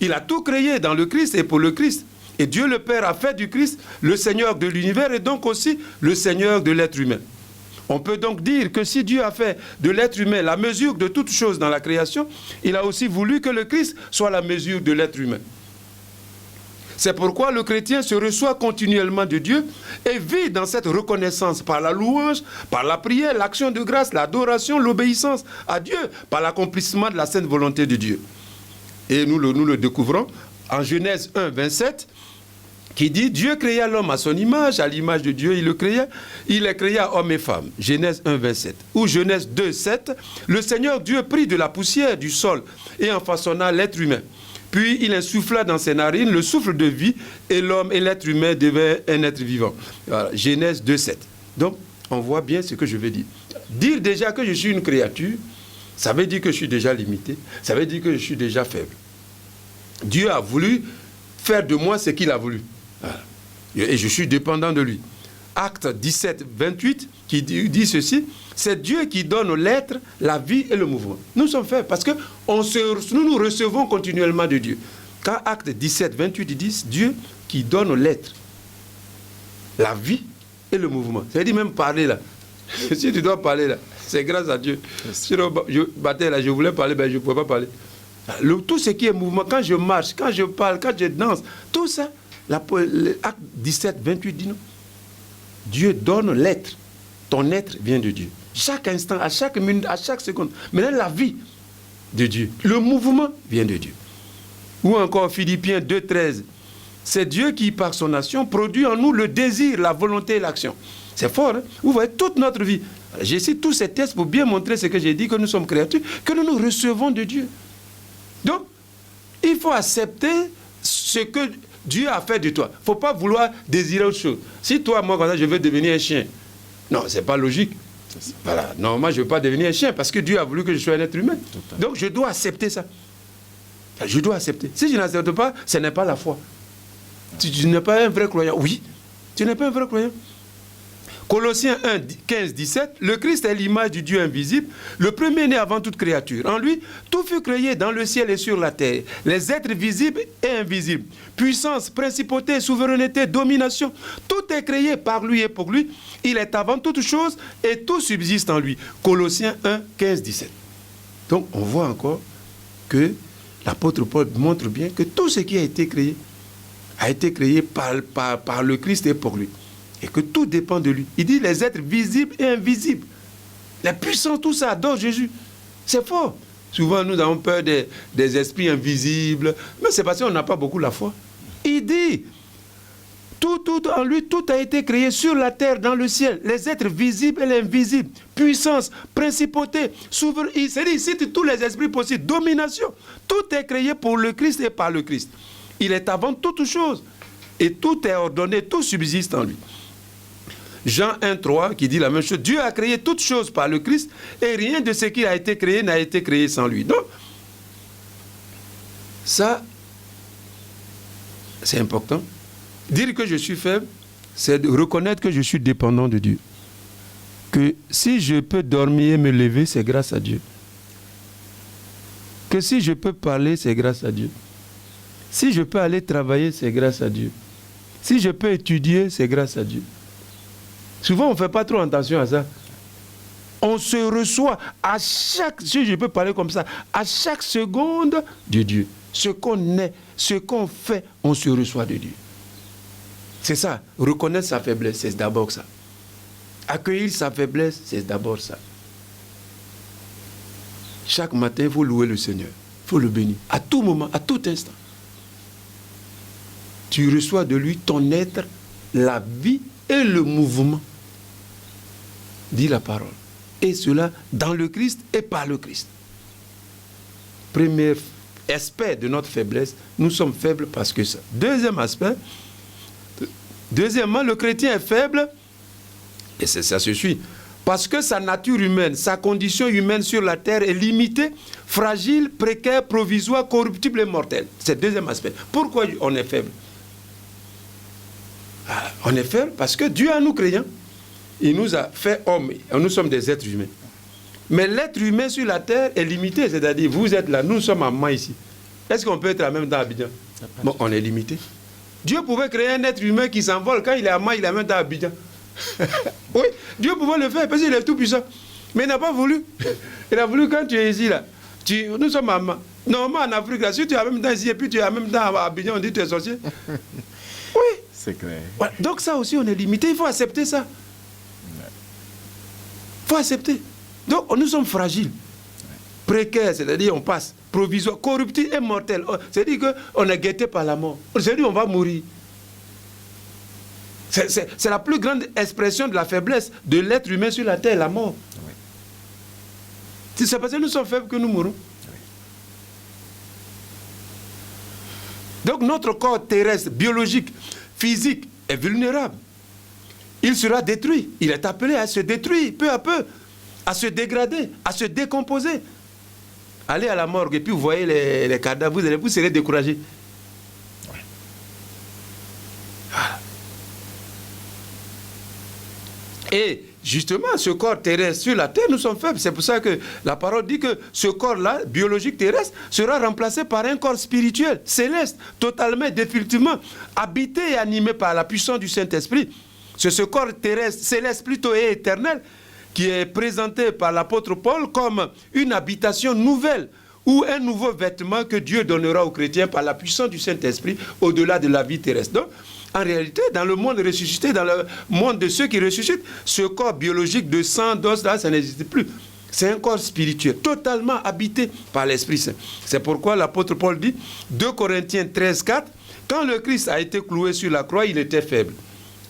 Il a tout créé dans le Christ et pour le Christ. Et Dieu le Père a fait du Christ le Seigneur de l'univers et donc aussi le Seigneur de l'être humain. On peut donc dire que si Dieu a fait de l'être humain la mesure de toutes choses dans la création, il a aussi voulu que le Christ soit la mesure de l'être humain. C'est pourquoi le chrétien se reçoit continuellement de Dieu et vit dans cette reconnaissance par la louange, par la prière, l'action de grâce, l'adoration, l'obéissance à Dieu, par l'accomplissement de la sainte volonté de Dieu. Et nous le découvrons en Genèse 1, 27, qui dit « Dieu créa l'homme à son image, à l'image de Dieu, il le créa, il les créa hommes et femmes ». Genèse 1, 27. Ou Genèse 2, 7, « Le Seigneur Dieu prit de la poussière du sol et en façonna l'être humain. Puis il insuffla dans ses narines le souffle de vie et l'homme et l'être humain deviennent un être vivant. » Voilà, Genèse 2, 7. Donc, on voit bien ce que je veux dire. Dire déjà que je suis une créature, ça veut dire que je suis déjà limité, ça veut dire que je suis déjà faible. Dieu a voulu faire de moi ce qu'il a voulu. Voilà. Et je suis dépendant de lui. Acte 17, 28, qui dit ceci, c'est Dieu qui donne l'être, la vie et le mouvement. Nous sommes faibles parce que nous recevons continuellement de Dieu. Quand Acte 17, 28, il dit Dieu qui donne l'être, la vie et le mouvement. C'est-à-dire même parler là. Si tu dois parler là, c'est grâce à Dieu. Sinon, je voulais parler, mais je ne pouvais pas parler. Tout ce qui est mouvement, quand je marche, quand je parle, quand je danse, tout ça, l'acte 17, 28 dit non. Dieu donne l'être. Ton être vient de Dieu. Chaque instant, à chaque minute, à chaque seconde. Maintenant, la vie de Dieu. Le mouvement vient de Dieu. Ou encore Philippiens 2, 13. C'est Dieu qui, par son action, produit en nous le désir, la volonté et l'action. C'est fort, hein? Vous voyez, toute notre vie. Je cite tous ces textes pour bien montrer ce que j'ai dit, que nous sommes créatures, que nous nous recevons de Dieu. Donc, il faut accepter ce que Dieu a fait de toi. Il ne faut pas vouloir désirer autre chose. Si toi, moi, comme ça, je veux devenir un chien. Non, ce n'est pas logique. Voilà. Non, moi, je ne veux pas devenir un chien parce que Dieu a voulu que je sois un être humain. Donc, je dois accepter ça. Je dois accepter. Si je n'accepte pas, ce n'est pas la foi. Tu n'es pas un vrai croyant. Oui, tu n'es pas un vrai croyant. Colossiens 1, 15, 17, le Christ est l'image du Dieu invisible, le premier-né avant toute créature. En lui, tout fut créé dans le ciel et sur la terre, les êtres visibles et invisibles, puissance, principauté, souveraineté, domination, tout est créé par lui et pour lui. Il est avant toute chose et tout subsiste en lui. Colossiens 1, 15, 17. Donc, on voit encore que l'apôtre Paul montre bien que tout ce qui a été créé par le Christ et pour lui. Et que tout dépend de lui. Il dit les êtres visibles et invisibles. Les puissants, tout ça adore Jésus. C'est fort. Souvent, nous avons peur des esprits invisibles. Mais c'est parce qu'on n'a pas beaucoup la foi. Il dit, tout en lui, tout a été créé sur la terre, dans le ciel. Les êtres visibles et invisibles. Puissance, principauté, souveraineté. Il cite tous les esprits possibles. Domination. Tout est créé pour le Christ et par le Christ. Il est avant toute chose. Et tout est ordonné, tout subsiste en lui. Jean 1, 3 qui dit la même chose. Dieu a créé toutes choses par le Christ et rien de ce qui a été créé n'a été créé sans lui. Donc, ça, c'est important. Dire que je suis faible, c'est de reconnaître que je suis dépendant de Dieu. Que si je peux dormir et me lever, c'est grâce à Dieu. Que si je peux parler, c'est grâce à Dieu. Si je peux aller travailler, c'est grâce à Dieu. Si je peux étudier, c'est grâce à Dieu. Souvent, on ne fait pas trop attention à ça. On se reçoit à chaque, si je peux parler comme ça, à chaque seconde de Dieu. Ce qu'on est, ce qu'on fait, on se reçoit de Dieu. C'est ça. Reconnaître sa faiblesse, c'est d'abord ça. Accueillir sa faiblesse, c'est d'abord ça. Chaque matin, il faut louer le Seigneur. Il faut le bénir. À tout moment, à tout instant. Tu reçois de lui ton être, la vie et le mouvement, dit la parole. Et cela dans le Christ et par le Christ. Premier aspect de notre faiblesse, nous sommes faibles parce que ça. Deuxième aspect, deuxièmement, le chrétien est faible, et ça se suit, parce que sa nature humaine, sa condition humaine sur la terre est limitée, fragile, précaire, provisoire, corruptible et mortelle. C'est le deuxième aspect. Pourquoi on est faible? On est faible parce que Dieu, en nous créant, il nous a fait hommes. Nous sommes des êtres humains. Mais l'être humain sur la terre est limité. C'est-à-dire, vous êtes là, nous sommes en main ici. Est-ce qu'on peut être en même temps à Abidjan? Bon, on est limité. Dieu pouvait créer un être humain qui s'envole. Quand il est à main, il est en même temps à Abidjan. Oui, Dieu pouvait le faire parce qu'il est tout puissant. Mais il n'a pas voulu. Il a voulu quand tu es ici, là. Nous sommes à main. Normalement, en Afrique, là, si tu es en même temps ici et puis tu es en même temps à Abidjan, on dit que tu es sorcier. Oui. C'est clair. Ouais. Donc ça aussi, on est limité. Il faut accepter ça. Il faut accepter. Donc, nous sommes fragiles. Précaires, c'est-à-dire on passe. Provisoire, corruptible et mortel. C'est-à-dire qu'on est guetté par la mort. C'est-à-dire on va mourir. C'est la plus grande expression de la faiblesse de l'être humain sur la terre, la mort. Oui. C'est parce que nous sommes faibles que nous mourons. Oui. Donc notre corps terrestre, biologique, physique est vulnérable. Il sera détruit. Il est appelé à se détruire peu à peu, à se dégrader, à se décomposer. Allez à la morgue et puis vous voyez les cadavres, vous serez découragé. Oui. Voilà. Et justement, ce corps terrestre sur la terre, nous sommes faibles. C'est pour ça que la parole dit que ce corps-là, biologique terrestre, sera remplacé par un corps spirituel, céleste, totalement, définitivement, habité et animé par la puissance du Saint-Esprit. C'est ce corps terrestre, céleste plutôt et éternel, qui est présenté par l'apôtre Paul comme une habitation nouvelle ou un nouveau vêtement que Dieu donnera aux chrétiens par la puissance du Saint-Esprit au-delà de la vie terrestre. Donc, en réalité, dans le monde ressuscité, dans le monde de ceux qui ressuscitent, ce corps biologique de sang, d'os, là, ça n'existe plus. C'est un corps spirituel, totalement habité par l'Esprit Saint. C'est pourquoi l'apôtre Paul dit, 2 Corinthiens 13, 4, quand le Christ a été cloué sur la croix, il était faible.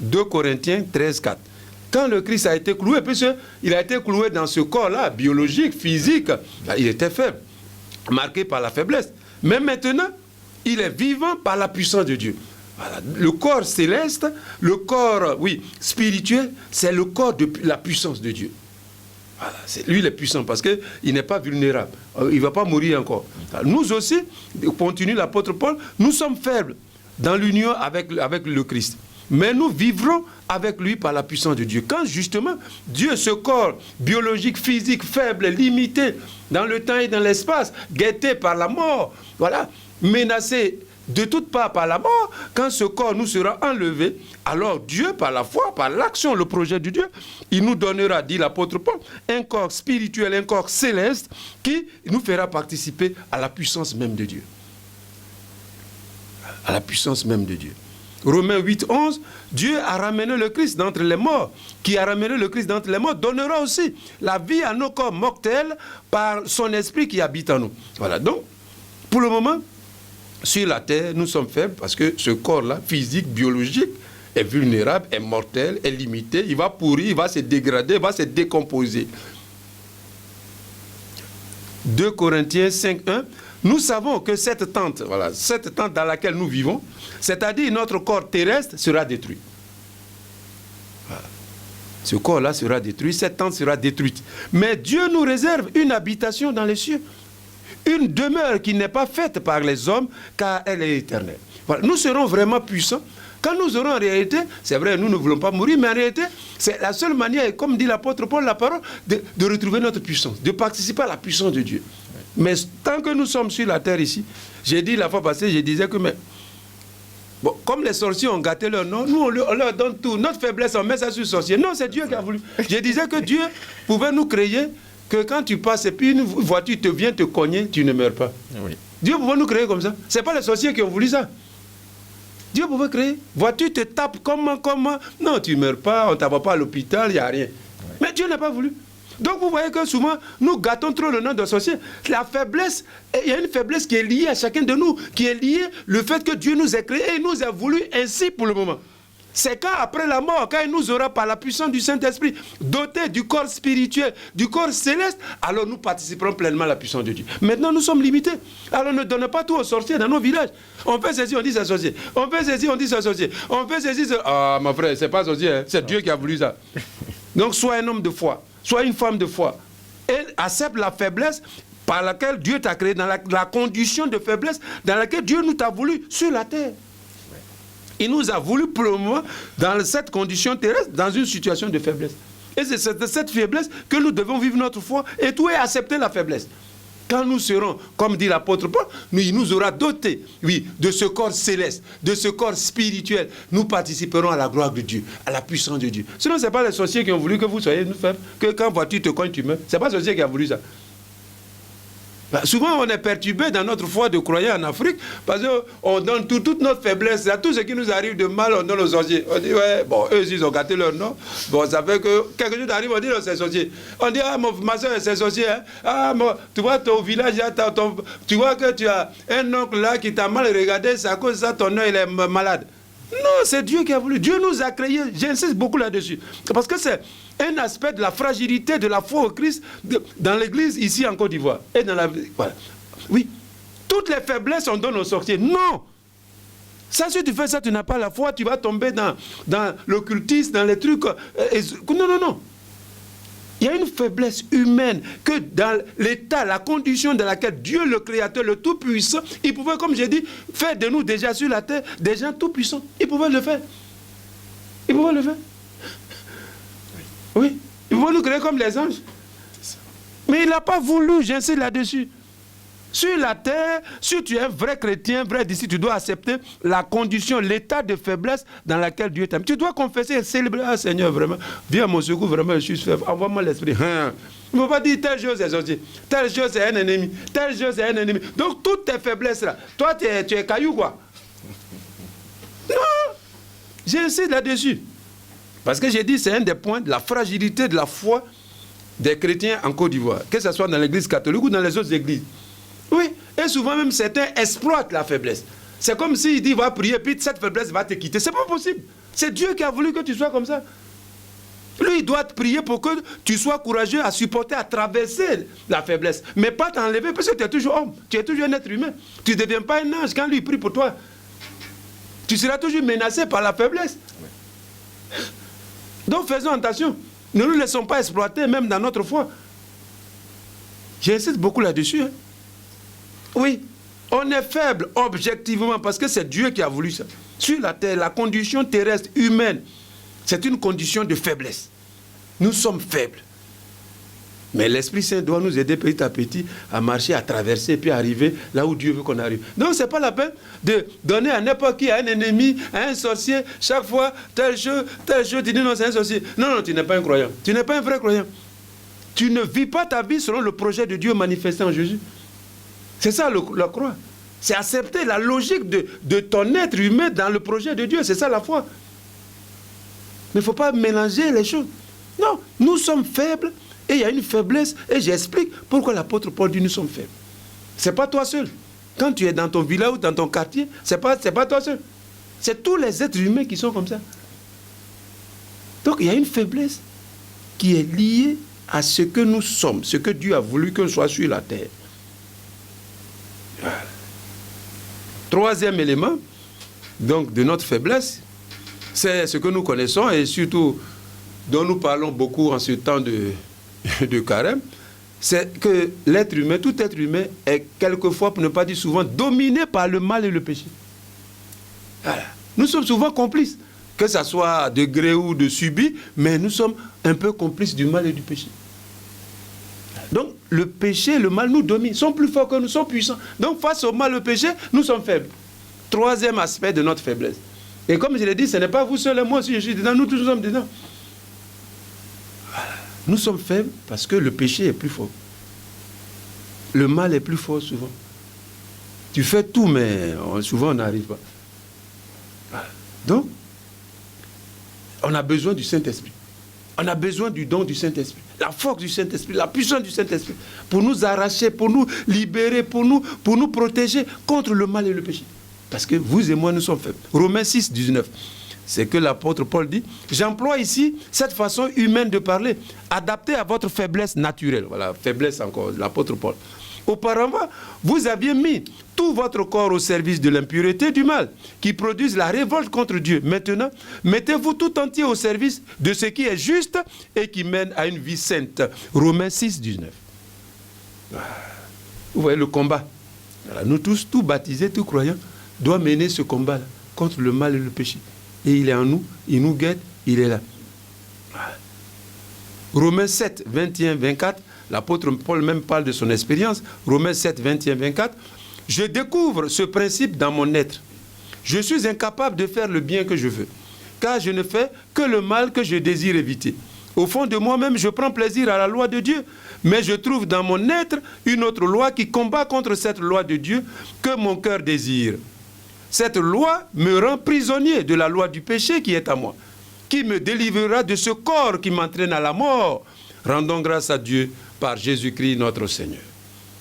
2 Corinthiens 13, 4. Quand le Christ a été cloué, puisqu'il a été cloué dans ce corps-là, biologique, physique, il était faible, marqué par la faiblesse. Mais maintenant, il est vivant par la puissance de Dieu. Voilà. Le corps céleste, le corps, spirituel, c'est le corps de la puissance de Dieu. Voilà. Lui, il est puissant parce qu'il n'est pas vulnérable. Il ne va pas mourir encore. Nous aussi, continue l'apôtre Paul, nous sommes faibles dans l'union avec le Christ. Mais nous vivrons avec lui par la puissance de Dieu. Quand justement, Dieu, ce corps biologique, physique, faible, limité dans le temps et dans l'espace, guetté par la mort, voilà, menacé de toutes parts par la mort, quand ce corps nous sera enlevé, alors Dieu, par la foi, par l'action, le projet de Dieu, il nous donnera, dit l'apôtre Paul, un corps spirituel, un corps céleste, qui nous fera participer à la puissance même de Dieu. À la puissance même de Dieu. Romains 8, 11, Dieu a ramené le Christ d'entre les morts. Qui a ramené le Christ d'entre les morts donnera aussi la vie à nos corps mortels par son esprit qui habite en nous. Voilà, donc, pour le moment, sur la terre, nous sommes faibles parce que ce corps-là, physique, biologique, est vulnérable, est mortel, est limité, il va pourrir, il va se dégrader, il va se décomposer. 2 Corinthiens 5, 1, nous savons que cette tente dans laquelle nous vivons, c'est-à-dire notre corps terrestre, sera détruit. Voilà. Ce corps-là sera détruit, cette tente sera détruite. Mais Dieu nous réserve une habitation dans les cieux. Une demeure qui n'est pas faite par les hommes, car elle est éternelle. Voilà. Nous serons vraiment puissants. Quand nous aurons en réalité, c'est vrai, nous ne voulons pas mourir, mais en réalité, c'est la seule manière, comme dit l'apôtre Paul, la parole, de retrouver notre puissance, de participer à la puissance de Dieu. Mais tant que nous sommes sur la terre ici, j'ai dit la fois passée, je disais que, bon, comme les sorciers ont gâté leur nom, nous on leur donne tout. Notre faiblesse, on met ça sur les sorciers. Non, c'est Dieu qui a voulu. Je disais que Dieu pouvait nous créer, que quand tu passes et puis une voiture te vient te cogner, tu ne meurs pas. Oui. Dieu pouvait nous créer comme ça. Ce n'est pas les sorciers qui ont voulu ça. Dieu pouvait créer. Voiture te tape, comment. Non, tu ne meurs pas, on ne t'envoie pas à l'hôpital, il n'y a rien. Oui. Mais Dieu n'a pas voulu. Donc vous voyez que souvent, nous gâtons trop le nom de sorcier. La faiblesse, il y a une faiblesse qui est liée à chacun de nous, qui est liée au fait que Dieu nous a créés et nous a voulu ainsi pour le moment. C'est quand, après la mort, quand il nous aura, par la puissance du Saint-Esprit, doté du corps spirituel, du corps céleste, alors nous participerons pleinement à la puissance de Dieu. Maintenant, nous sommes limités. Alors ne donnez pas tout aux sorciers dans nos villages. On fait ceci, on dit c'est sorcier. On fait ceci, on dit c'est sorcier. On fait ceci, c'est... Ah, mon frère, c'est pas sorcier, hein. C'est Dieu qui a voulu ça. Donc, sois un homme de foi, sois une femme de foi. Et accepte la faiblesse par laquelle Dieu t'a créé, dans la condition de faiblesse dans laquelle Dieu nous t'a voulu sur la terre. Il nous a voulu promouvoir dans cette condition terrestre, dans une situation de faiblesse. Et c'est de cette faiblesse que nous devons vivre notre foi et tout est accepter la faiblesse. Quand nous serons, comme dit l'apôtre Paul, il nous aura doté, oui, de ce corps céleste, de ce corps spirituel. Nous participerons à la gloire de Dieu, à la puissance de Dieu. Sinon, ce n'est pas les sorciers qui ont voulu que vous soyez nous faibles, que quand voiture te cogne, tu meurs. Ce n'est pas le sorcier qui a voulu ça. Bah, souvent, on est perturbé dans notre foi de croyants en Afrique parce qu'on donne toute notre faiblesse, tout ce qui nous arrive de mal, on donne aux sorciers. On dit, ouais, bon, eux, ils ont gâté leur nom. Bon, ça fait que quelque chose arrive, on dit, c'est sorcier. On dit, ah, ma soeur, c'est sorcier. Hein? Ah, tu vois, ton village, tu vois que tu as un oncle là qui t'a mal regardé, c'est à cause de ça, ton œil, il est malade. Non, c'est Dieu qui a voulu. Dieu nous a créés. J'insiste beaucoup là-dessus. Parce que c'est un aspect de la fragilité de la foi au Christ dans l'église ici en Côte d'Ivoire. Et dans la... Voilà. Oui. Toutes les faiblesses, on donne aux sorciers. Non. Ça, si tu fais ça, tu n'as pas la foi, tu vas tomber dans l'occultisme, dans les trucs. Non, non, non. Il y a une faiblesse humaine que dans l'état, la condition dans laquelle Dieu, le Créateur, le Tout-Puissant, il pouvait, comme j'ai dit, faire de nous déjà sur la terre des gens tout-puissants. Il pouvait le faire. Il pouvait le faire. Oui. Il pouvait nous créer comme les anges. Mais il n'a pas voulu, j'insiste là-dessus. Sur la terre, si tu es un vrai chrétien, vrai disciple, tu dois accepter la condition, l'état de faiblesse dans laquelle Dieu t'aime. Tu dois confesser et célébrer, ah Seigneur, vraiment, viens à mon secours, vraiment, je suis faible, envoie-moi l'esprit. Il ne faut pas dire telle chose est sorcier, telle chose est un ennemi, telle chose est un ennemi. Donc toutes tes faiblesses là, toi tu es caillou quoi. Non, j'insiste là-dessus. Parce que j'ai dit, c'est un des points de la fragilité de la foi des chrétiens en Côte d'Ivoire, que ce soit dans l'église catholique ou dans les autres églises. Oui, et souvent même certains exploitent la faiblesse. C'est comme s'il dit, va prier, puis cette faiblesse va te quitter. C'est pas possible. C'est Dieu qui a voulu que tu sois comme ça. Lui, il doit te prier pour que tu sois courageux à supporter, à traverser la faiblesse. Mais pas t'enlever, parce que tu es toujours homme, tu es toujours un être humain. Tu ne deviens pas un ange quand lui prie pour toi. Tu seras toujours menacé par la faiblesse. Donc faisons attention. Ne nous laissons pas exploiter, même dans notre foi. J'insiste beaucoup là-dessus. Hein. Oui, on est faible objectivement parce que c'est Dieu qui a voulu ça. Sur la terre, la condition terrestre humaine, c'est une condition de faiblesse. Nous sommes faibles. Mais l'Esprit Saint doit nous aider petit à petit à marcher, à traverser, puis arriver là où Dieu veut qu'on arrive. Donc, ce n'est pas la peine de donner à n'importe qui, à un ennemi, à un sorcier, chaque fois, telle chose, tu dis non, c'est un sorcier. Non, non, tu n'es pas un croyant. Tu n'es pas un vrai croyant. Tu ne vis pas ta vie selon le projet de Dieu manifesté en Jésus. C'est ça la croix. C'est accepter la logique de ton être humain dans le projet de Dieu. C'est ça la foi. Mais il ne faut pas mélanger les choses. Non, nous sommes faibles et il y a une faiblesse. Et j'explique pourquoi l'apôtre Paul dit nous sommes faibles. Ce n'est pas toi seul. Quand tu es dans ton village ou dans ton quartier, ce n'est pas toi seul. C'est tous les êtres humains qui sont comme ça. Donc il y a une faiblesse qui est liée à ce que nous sommes, ce que Dieu a voulu que nous soyons sur la terre. Voilà. Troisième élément donc, de notre faiblesse, c'est ce que nous connaissons et surtout dont nous parlons beaucoup en ce temps de carême, c'est que l'être humain, tout être humain est quelquefois, pour ne pas dire souvent, dominé par le mal et le péché. Voilà. Nous sommes souvent complices, que ce soit de gré ou de subi, mais nous sommes un peu complices du mal et du péché. Donc, le péché, le mal nous domine, sont plus forts que nous, sont puissants. Donc, face au mal et au péché, nous sommes faibles. Troisième aspect de notre faiblesse. Et comme je l'ai dit, ce n'est pas vous seul et moi aussi, je suis dedans, nous tous nous sommes dedans. Voilà. Nous sommes faibles parce que le péché est plus fort. Le mal est plus fort souvent. Tu fais tout, mais souvent on n'arrive pas. Voilà. Donc, on a besoin du Saint-Esprit. On a besoin du don du Saint-Esprit, la force du Saint-Esprit, la puissance du Saint-Esprit, pour nous arracher, pour nous libérer, pour nous protéger contre le mal et le péché. Parce que vous et moi, nous sommes faibles. Romains 6, 19. C'est que l'apôtre Paul dit, j'emploie ici cette façon humaine de parler, adaptée à votre faiblesse naturelle. Voilà, faiblesse encore, l'apôtre Paul. Auparavant, vous aviez mis tout votre corps au service de l'impureté du mal, qui produisent la révolte contre Dieu. Maintenant, mettez-vous tout entier au service de ce qui est juste et qui mène à une vie sainte. Romains 6, 19. Vous voyez le combat. Voilà, nous tous, tout baptisés, tout croyants, doivent mener ce combat-là contre le mal et le péché. Et il est en nous, il nous guette, il est là. Voilà. Romains 7, 21, 24, l'apôtre Paul même parle de son expérience. Romains 7, 21, 24. Je découvre ce principe dans mon être. Je suis incapable de faire le bien que je veux, car je ne fais que le mal que je désire éviter. Au fond de moi-même, je prends plaisir à la loi de Dieu, mais je trouve dans mon être une autre loi qui combat contre cette loi de Dieu que mon cœur désire. Cette loi me rend prisonnier de la loi du péché qui est à moi, qui me délivrera de ce corps qui m'entraîne à la mort. Rendons grâce à Dieu par Jésus-Christ notre Seigneur.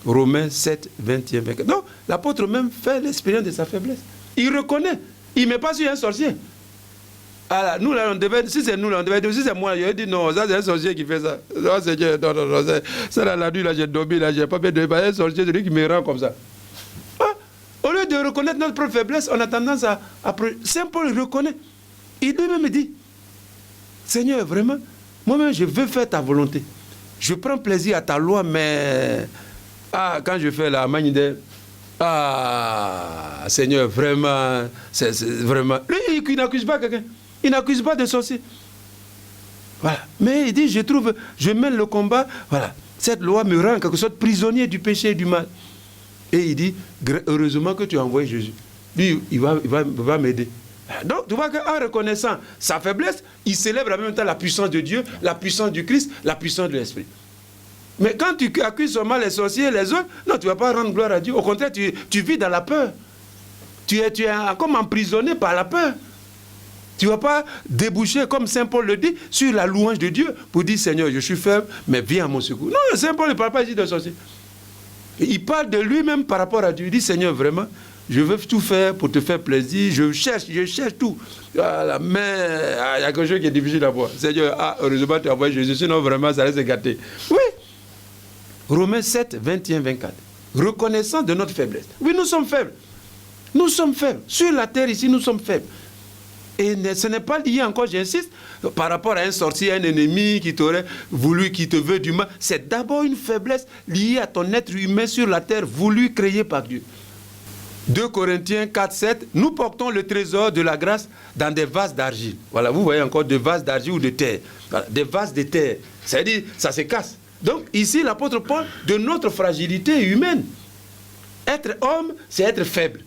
Romains 7, 21, 24. Donc, l'apôtre même fait l'expérience de sa faiblesse. Il reconnaît. Il ne met pas sur un sorcier. Alors, nous, là, on devait, si c'est nous, là, on devait dire, si c'est moi, je dis non, ça c'est un sorcier qui fait ça. Non, c'est Dieu, non, ça là, la nuit, là, j'ai dormi, là, j'ai pas fait de un sorcier, c'est lui qui me rend comme ça. Au lieu de reconnaître notre propre faiblesse, on a tendance à Saint Paul reconnaît. Il lui-même dit, Seigneur, vraiment, moi-même, je veux faire ta volonté. Je prends plaisir à ta loi, mais quand je fais la manide, Seigneur, vraiment, c'est vraiment... Lui, il n'accuse pas quelqu'un. Il n'accuse pas de sorcier. Voilà. Mais il dit, je mène le combat, voilà. Cette loi me rend en quelque sorte prisonnier du péché et du mal. Et il dit, heureusement que tu as envoyé Jésus. Lui, il va m'aider. Donc, tu vois qu'en reconnaissant sa faiblesse, il célèbre en même temps la puissance de Dieu, la puissance du Christ, la puissance de l'Esprit. Mais quand tu accuses seulement les sorciers, les autres, non, tu ne vas pas rendre gloire à Dieu. Au contraire, tu vis dans la peur. Tu es comme emprisonné par la peur. Tu ne vas pas déboucher, comme Saint Paul le dit, sur la louange de Dieu pour dire, Seigneur, je suis faible, mais viens à mon secours. Non, Saint Paul ne parle pas ici de sorciers. Il parle de lui-même par rapport à Dieu. Il dit, Seigneur, vraiment, je veux tout faire pour te faire plaisir. Je cherche tout. Voilà, mais il y a quelque chose qui est difficile à voir. Seigneur, heureusement, tu as envoyé Jésus, sinon vraiment, ça reste gâté. Oui. Romains 7, 21, 24. Reconnaissant de notre faiblesse. Oui, nous sommes faibles. Nous sommes faibles. Sur la terre, ici, nous sommes faibles. Et ce n'est pas lié encore, j'insiste, par rapport à un sorcier, un ennemi qui t'aurait voulu, qui te veut du mal. C'est d'abord une faiblesse liée à ton être humain sur la terre, voulu, créé par Dieu. 2 Corinthiens 4, 7, nous portons le trésor de la grâce dans des vases d'argile. Voilà, vous voyez encore des vases d'argile ou de terre. Voilà, des vases de terre. C'est-à-dire, ça se casse. Donc, ici, l'apôtre Paul, de notre fragilité humaine. Être homme, c'est être faible.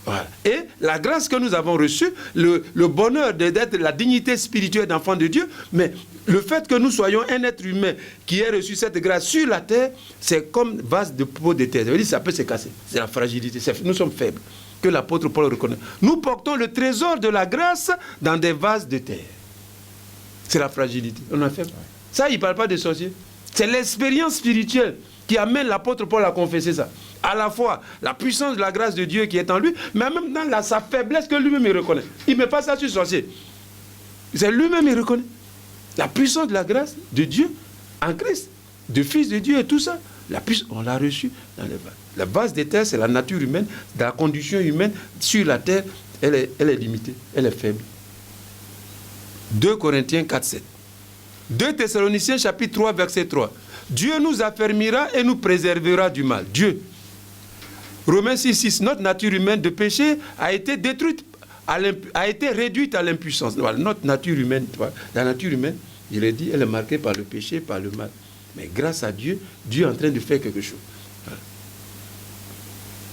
Voilà. Et la grâce que nous avons reçue, le bonheur d'être la dignité spirituelle d'enfant de Dieu, mais le fait que nous soyons un être humain qui ait reçu cette grâce sur la terre, c'est comme vase de peau de terre. Ça veut dire que ça peut se casser. C'est la fragilité. Nous sommes faibles. Que l'apôtre Paul reconnaît. Nous portons le trésor de la grâce dans des vases de terre. C'est la fragilité. On est faible. Ça, il ne parle pas de sorciers. C'est l'expérience spirituelle qui amène l'apôtre Paul à confesser ça. À la fois la puissance de la grâce de Dieu qui est en lui, mais en même temps sa faiblesse que lui-même il reconnaît. Il ne met pas ça sur sorcier. C'est lui-même il reconnaît. La puissance de la grâce de Dieu en Christ, de Fils de Dieu et tout ça, on l'a reçu dans les vases. La base des terres, c'est la nature humaine, dans la condition humaine, sur la terre, elle est limitée, elle est faible. 2 Corinthiens 4, 7. 2 Thessaloniciens chapitre 3, verset 3. Dieu nous affermira et nous préservera du mal. Dieu. Romains 6, 6. Notre nature humaine de péché a été détruite, a été réduite à l'impuissance. Voilà, notre nature humaine, la nature humaine, il est dit, elle est marquée par le péché, par le mal. Mais grâce à Dieu, Dieu est en train de faire quelque chose.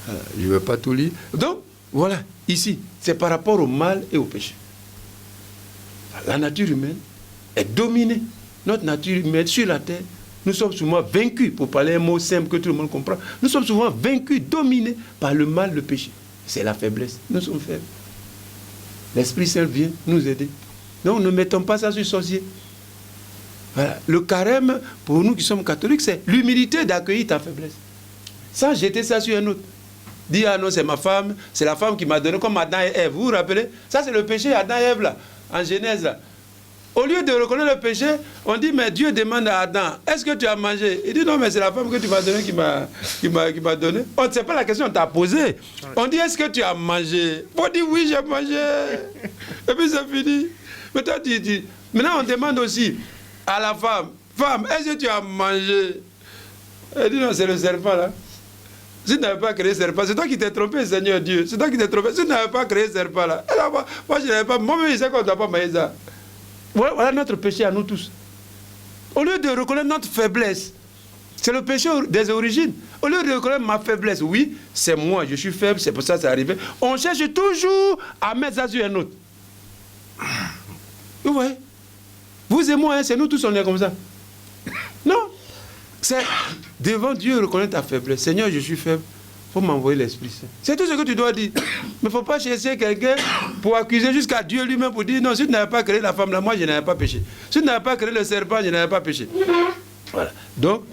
Voilà. Je ne vais pas tout lire. Donc, voilà, ici, c'est par rapport au mal et au péché. La nature humaine est dominée. Notre nature humaine sur la terre, nous sommes souvent vaincus, pour parler un mot simple que tout le monde comprend. Nous sommes souvent vaincus, dominés par le mal, le péché. C'est la faiblesse. Nous sommes faibles. L'Esprit Saint vient nous aider. Donc ne mettons pas ça sur sorcier. Voilà. Le carême, pour nous qui sommes catholiques, c'est l'humilité d'accueillir ta faiblesse. Sans jeter ça sur un autre. dit ah non, c'est ma femme, c'est la femme qui m'a donné, comme Adam et Ève. Vous vous rappelez? Ça, c'est le péché Adam et Ève, là, en Genèse. Là. Au lieu de reconnaître le péché, on dit, mais Dieu demande à Adam, est-ce que tu as mangé? Il dit, non, mais c'est la femme que tu m'as donnée qui m'a donné. Oh, c'est pas la question qu'on t'a posée. On dit, est-ce que tu as mangé? On dit, oui, j'ai mangé. Et puis c'est fini. Mais toi, maintenant, on demande aussi à la femme, est-ce que tu as mangé? Elle dit, non, c'est le serpent, là. Si tu n'avais pas créé le serpent, c'est toi qui t'es trompé, Seigneur Dieu. C'est toi qui t'es trompé. Si tu n'avais pas créé le serpent, là. Moi, je n'avais pas. Moi-même, je sais qu'on ne doit pas manger ça. Voilà notre péché à nous tous. Au lieu de reconnaître notre faiblesse, c'est le péché des origines. Au lieu de reconnaître ma faiblesse, oui, c'est moi, je suis faible, c'est pour ça que c'est arrivé. On cherche toujours à mettre ça sur un autre. Vous voyez? Vous et moi, hein, c'est nous tous, on est comme ça. Non. C'est devant Dieu reconnaître ta faiblesse. Seigneur, je suis faible. Il faut m'envoyer l'Esprit Saint. C'est tout ce que tu dois dire. Mais il ne faut pas chercher quelqu'un pour accuser jusqu'à Dieu lui-même pour dire non, si tu n'avais pas créé la femme là, moi je n'avais pas péché. Si tu n'avais pas créé le serpent, je n'avais pas péché. Voilà. Donc,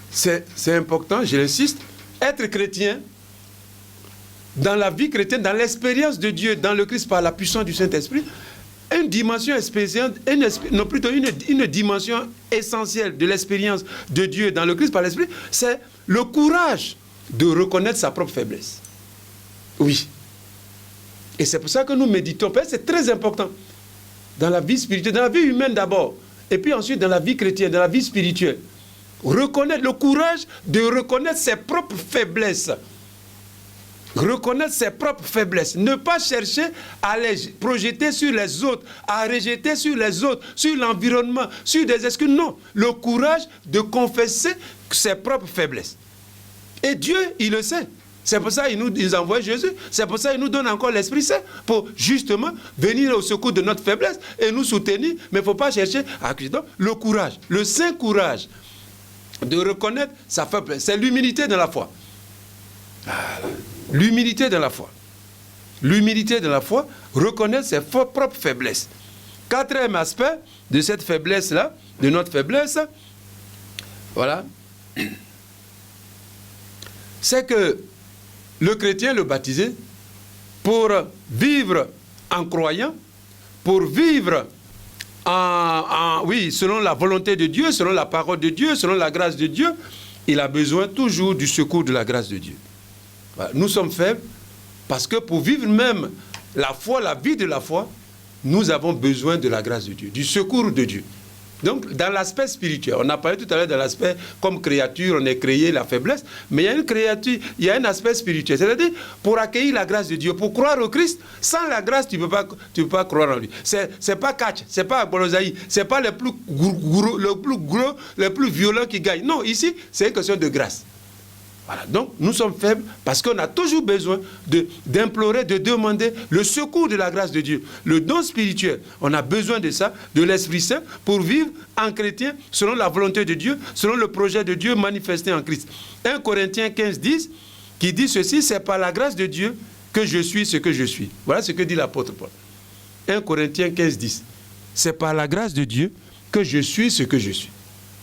c'est important, je l'insiste, être chrétien, dans la vie chrétienne, dans l'expérience de Dieu, dans le Christ par la puissance du Saint-Esprit, une dimension spéciale, non plutôt une dimension essentielle de l'expérience de Dieu dans le Christ par l'Esprit, c'est le courage de reconnaître sa propre faiblesse. Oui. Et c'est pour ça que nous méditons. C'est très important. Dans la vie spirituelle, dans la vie humaine d'abord, et puis ensuite dans la vie chrétienne, dans la vie spirituelle. Reconnaître le courage de reconnaître ses propres faiblesses. Reconnaître ses propres faiblesses. Ne pas chercher à les projeter sur les autres, à rejeter sur les autres, sur l'environnement, sur des excuses. Non. Le courage de confesser ses propres faiblesses. Et Dieu, il le sait. C'est pour ça qu'il nous envoie Jésus. C'est pour ça qu'il nous donne encore l'Esprit Saint pour justement venir au secours de notre faiblesse et nous soutenir. Mais il ne faut pas chercher à accuser. Donc, le courage, le saint courage de reconnaître sa faiblesse. C'est l'humilité dans la foi. Voilà. L'humilité dans la foi. L'humilité dans la foi, reconnaître ses propres faiblesses. Quatrième aspect de cette faiblesse-là, de notre faiblesse, voilà, c'est que le chrétien, le baptisé, pour vivre en croyant, pour vivre selon la volonté de Dieu, selon la parole de Dieu, selon la grâce de Dieu, il a besoin toujours du secours de la grâce de Dieu. Voilà. Nous sommes faibles parce que pour vivre même la foi, la vie de la foi, nous avons besoin de la grâce de Dieu, du secours de Dieu. Donc, dans l'aspect spirituel, on a parlé tout à l'heure de l'aspect comme créature, on est créé la faiblesse, mais il y a une créature, il y a un aspect spirituel. C'est-à-dire, pour accueillir la grâce de Dieu, pour croire au Christ, sans la grâce, tu ne peux pas croire en lui. C'est pas catch, c'est pas Bolozaï, c'est pas le plus gros, le plus violent qui gagne. Non, ici, c'est une question de grâce. Voilà. Donc, nous sommes faibles parce qu'on a toujours besoin d'implorer, de demander le secours de la grâce de Dieu. Le don spirituel, on a besoin de ça, de l'Esprit Saint, pour vivre en chrétien selon la volonté de Dieu, selon le projet de Dieu manifesté en Christ. 1 Corinthiens 15, 10, qui dit ceci, c'est par la grâce de Dieu que je suis ce que je suis. Voilà ce que dit l'apôtre Paul. 1 Corinthiens 15, 10. C'est par la grâce de Dieu que je suis ce que je suis.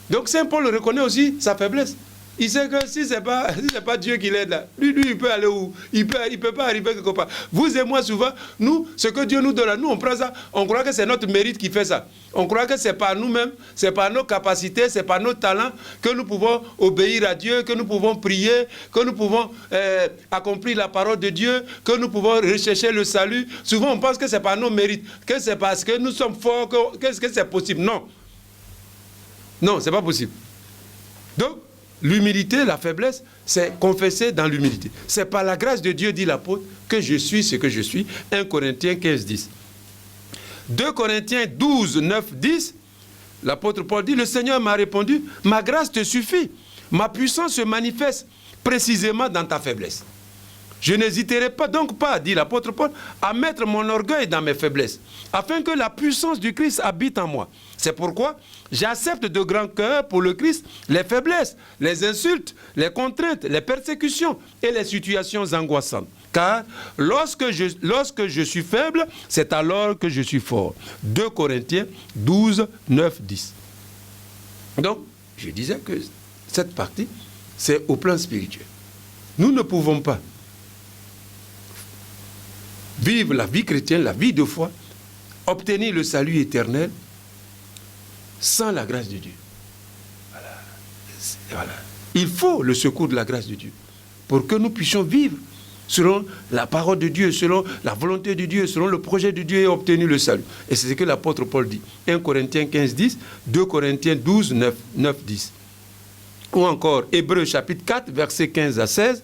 Donc, Saint Paul reconnaît aussi sa faiblesse. Il sait que si ce n'est pas Dieu qui l'aide là, lui, il peut aller où? Il peut pas arriver quelque part. Vous et moi, souvent, nous, ce que Dieu nous donne là, nous, on prend ça, on croit que c'est notre mérite qui fait ça. On croit que c'est par nous-mêmes, c'est par nos capacités, c'est par nos talents que nous pouvons obéir à Dieu, que nous pouvons prier, que nous pouvons accomplir la parole de Dieu, que nous pouvons rechercher le salut. Souvent, on pense que c'est par nos mérites, que c'est parce que nous sommes forts, que c'est possible. Non. Non, ce n'est pas possible. Donc, l'humilité, la faiblesse, c'est confesser dans l'humilité. C'est par la grâce de Dieu, dit l'apôtre, que je suis ce que je suis. 1 Corinthiens 15, 10. 2 Corinthiens 12, 9, 10, l'apôtre Paul dit, le Seigneur m'a répondu, ma grâce te suffit. Ma puissance se manifeste précisément dans ta faiblesse. Je n'hésiterai donc pas, dit l'apôtre Paul, à mettre mon orgueil dans mes faiblesses, afin que la puissance du Christ habite en moi. C'est pourquoi j'accepte de grand cœur pour le Christ les faiblesses, les insultes, les contraintes, les persécutions et les situations angoissantes. Car lorsque je suis faible, c'est alors que je suis fort. 2 Corinthiens 12, 9, 10. Donc, je disais que cette partie, c'est au plan spirituel. Nous ne pouvons pas vivre la vie chrétienne, la vie de foi, obtenir le salut éternel sans la grâce de Dieu. Voilà. Il faut le secours de la grâce de Dieu pour que nous puissions vivre selon la parole de Dieu, selon la volonté de Dieu, selon le projet de Dieu et obtenir le salut. Et c'est ce que l'apôtre Paul dit. 1 Corinthiens 15, 10, 2 Corinthiens 12, 9, 10. Ou encore Hébreux chapitre 4, versets 15 à 16.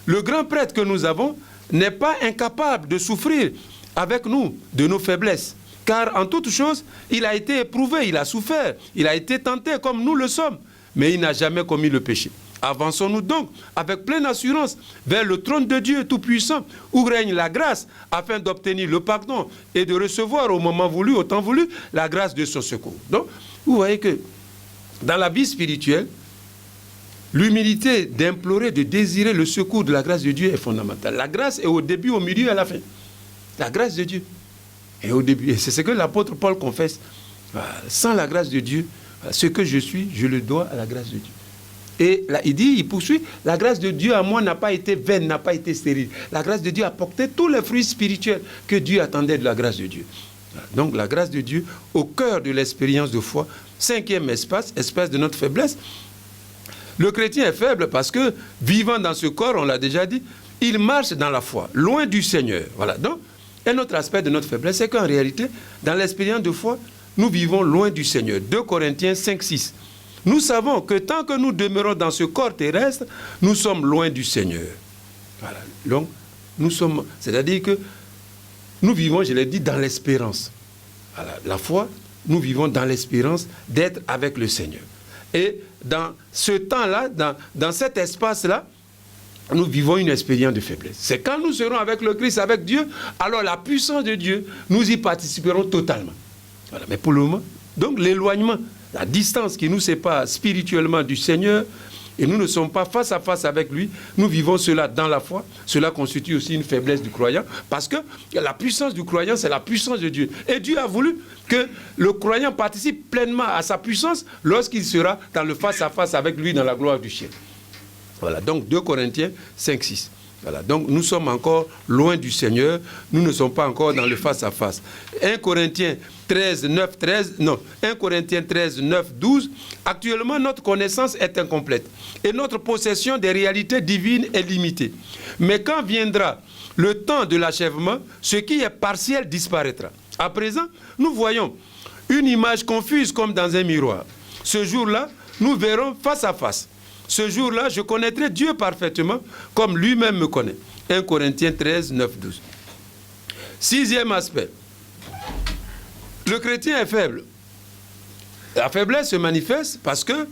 Le grand prêtre que nous avons n'est pas incapable de souffrir avec nous de nos faiblesses. Car en toute chose, il a été éprouvé, il a souffert, il a été tenté comme nous le sommes, mais il n'a jamais commis le péché. Avançons-nous donc avec pleine assurance vers le trône de Dieu Tout-Puissant, où règne la grâce, afin d'obtenir le pardon et de recevoir au moment voulu, au temps voulu, la grâce de son secours. Donc, vous voyez que dans la vie spirituelle, l'humilité d'implorer, de désirer le secours de la grâce de Dieu est fondamentale. La grâce est au début, au milieu et à la fin. La grâce de Dieu est au début. Et c'est ce que l'apôtre Paul confesse. Sans la grâce de Dieu, ce que je suis, je le dois à la grâce de Dieu. Et là, il poursuit, la grâce de Dieu à moi n'a pas été vaine, n'a pas été stérile. La grâce de Dieu a porté tous les fruits spirituels que Dieu attendait de la grâce de Dieu. Donc la grâce de Dieu au cœur de l'expérience de foi. Cinquième espace de notre faiblesse. Le chrétien est faible parce que, vivant dans ce corps, on l'a déjà dit, il marche dans la foi, loin du Seigneur. Voilà. Donc, un autre aspect de notre faiblesse, c'est qu'en réalité, dans l'expérience de foi, nous vivons loin du Seigneur. 2 Corinthiens 5, 6. Nous savons que tant que nous demeurons dans ce corps terrestre, nous sommes loin du Seigneur. Voilà. Donc, c'est-à-dire que nous vivons, je l'ai dit, dans l'espérance. Voilà. La foi, nous vivons dans l'espérance d'être avec le Seigneur. Et dans ce temps-là, dans cet espace-là, nous vivons une expérience de faiblesse. C'est quand nous serons avec le Christ, avec Dieu, alors la puissance de Dieu, nous y participerons totalement. Voilà. Mais pour le moment, donc l'éloignement, la distance qui nous sépare spirituellement du Seigneur, et nous ne sommes pas face à face avec lui, nous vivons cela dans la foi. Cela constitue aussi une faiblesse du croyant, parce que la puissance du croyant, c'est la puissance de Dieu. Et Dieu a voulu que le croyant participe pleinement à sa puissance lorsqu'il sera dans le face à face avec lui dans la gloire du ciel. Voilà, donc 2 Corinthiens 5, 6. Voilà, donc nous sommes encore loin du Seigneur, nous ne sommes pas encore dans le face-à-face. 1 Corinthiens 13, 9, 12. Actuellement, notre connaissance est incomplète et notre possession des réalités divines est limitée. Mais quand viendra le temps de l'achèvement, ce qui est partiel disparaîtra. À présent, nous voyons une image confuse comme dans un miroir. Ce jour-là, nous verrons face à face. Ce jour-là, je connaîtrai Dieu parfaitement, comme lui-même me connaît. 1 Corinthiens 13, 9, 12. Sixième aspect. Le chrétien est faible. La faiblesse se manifeste parce que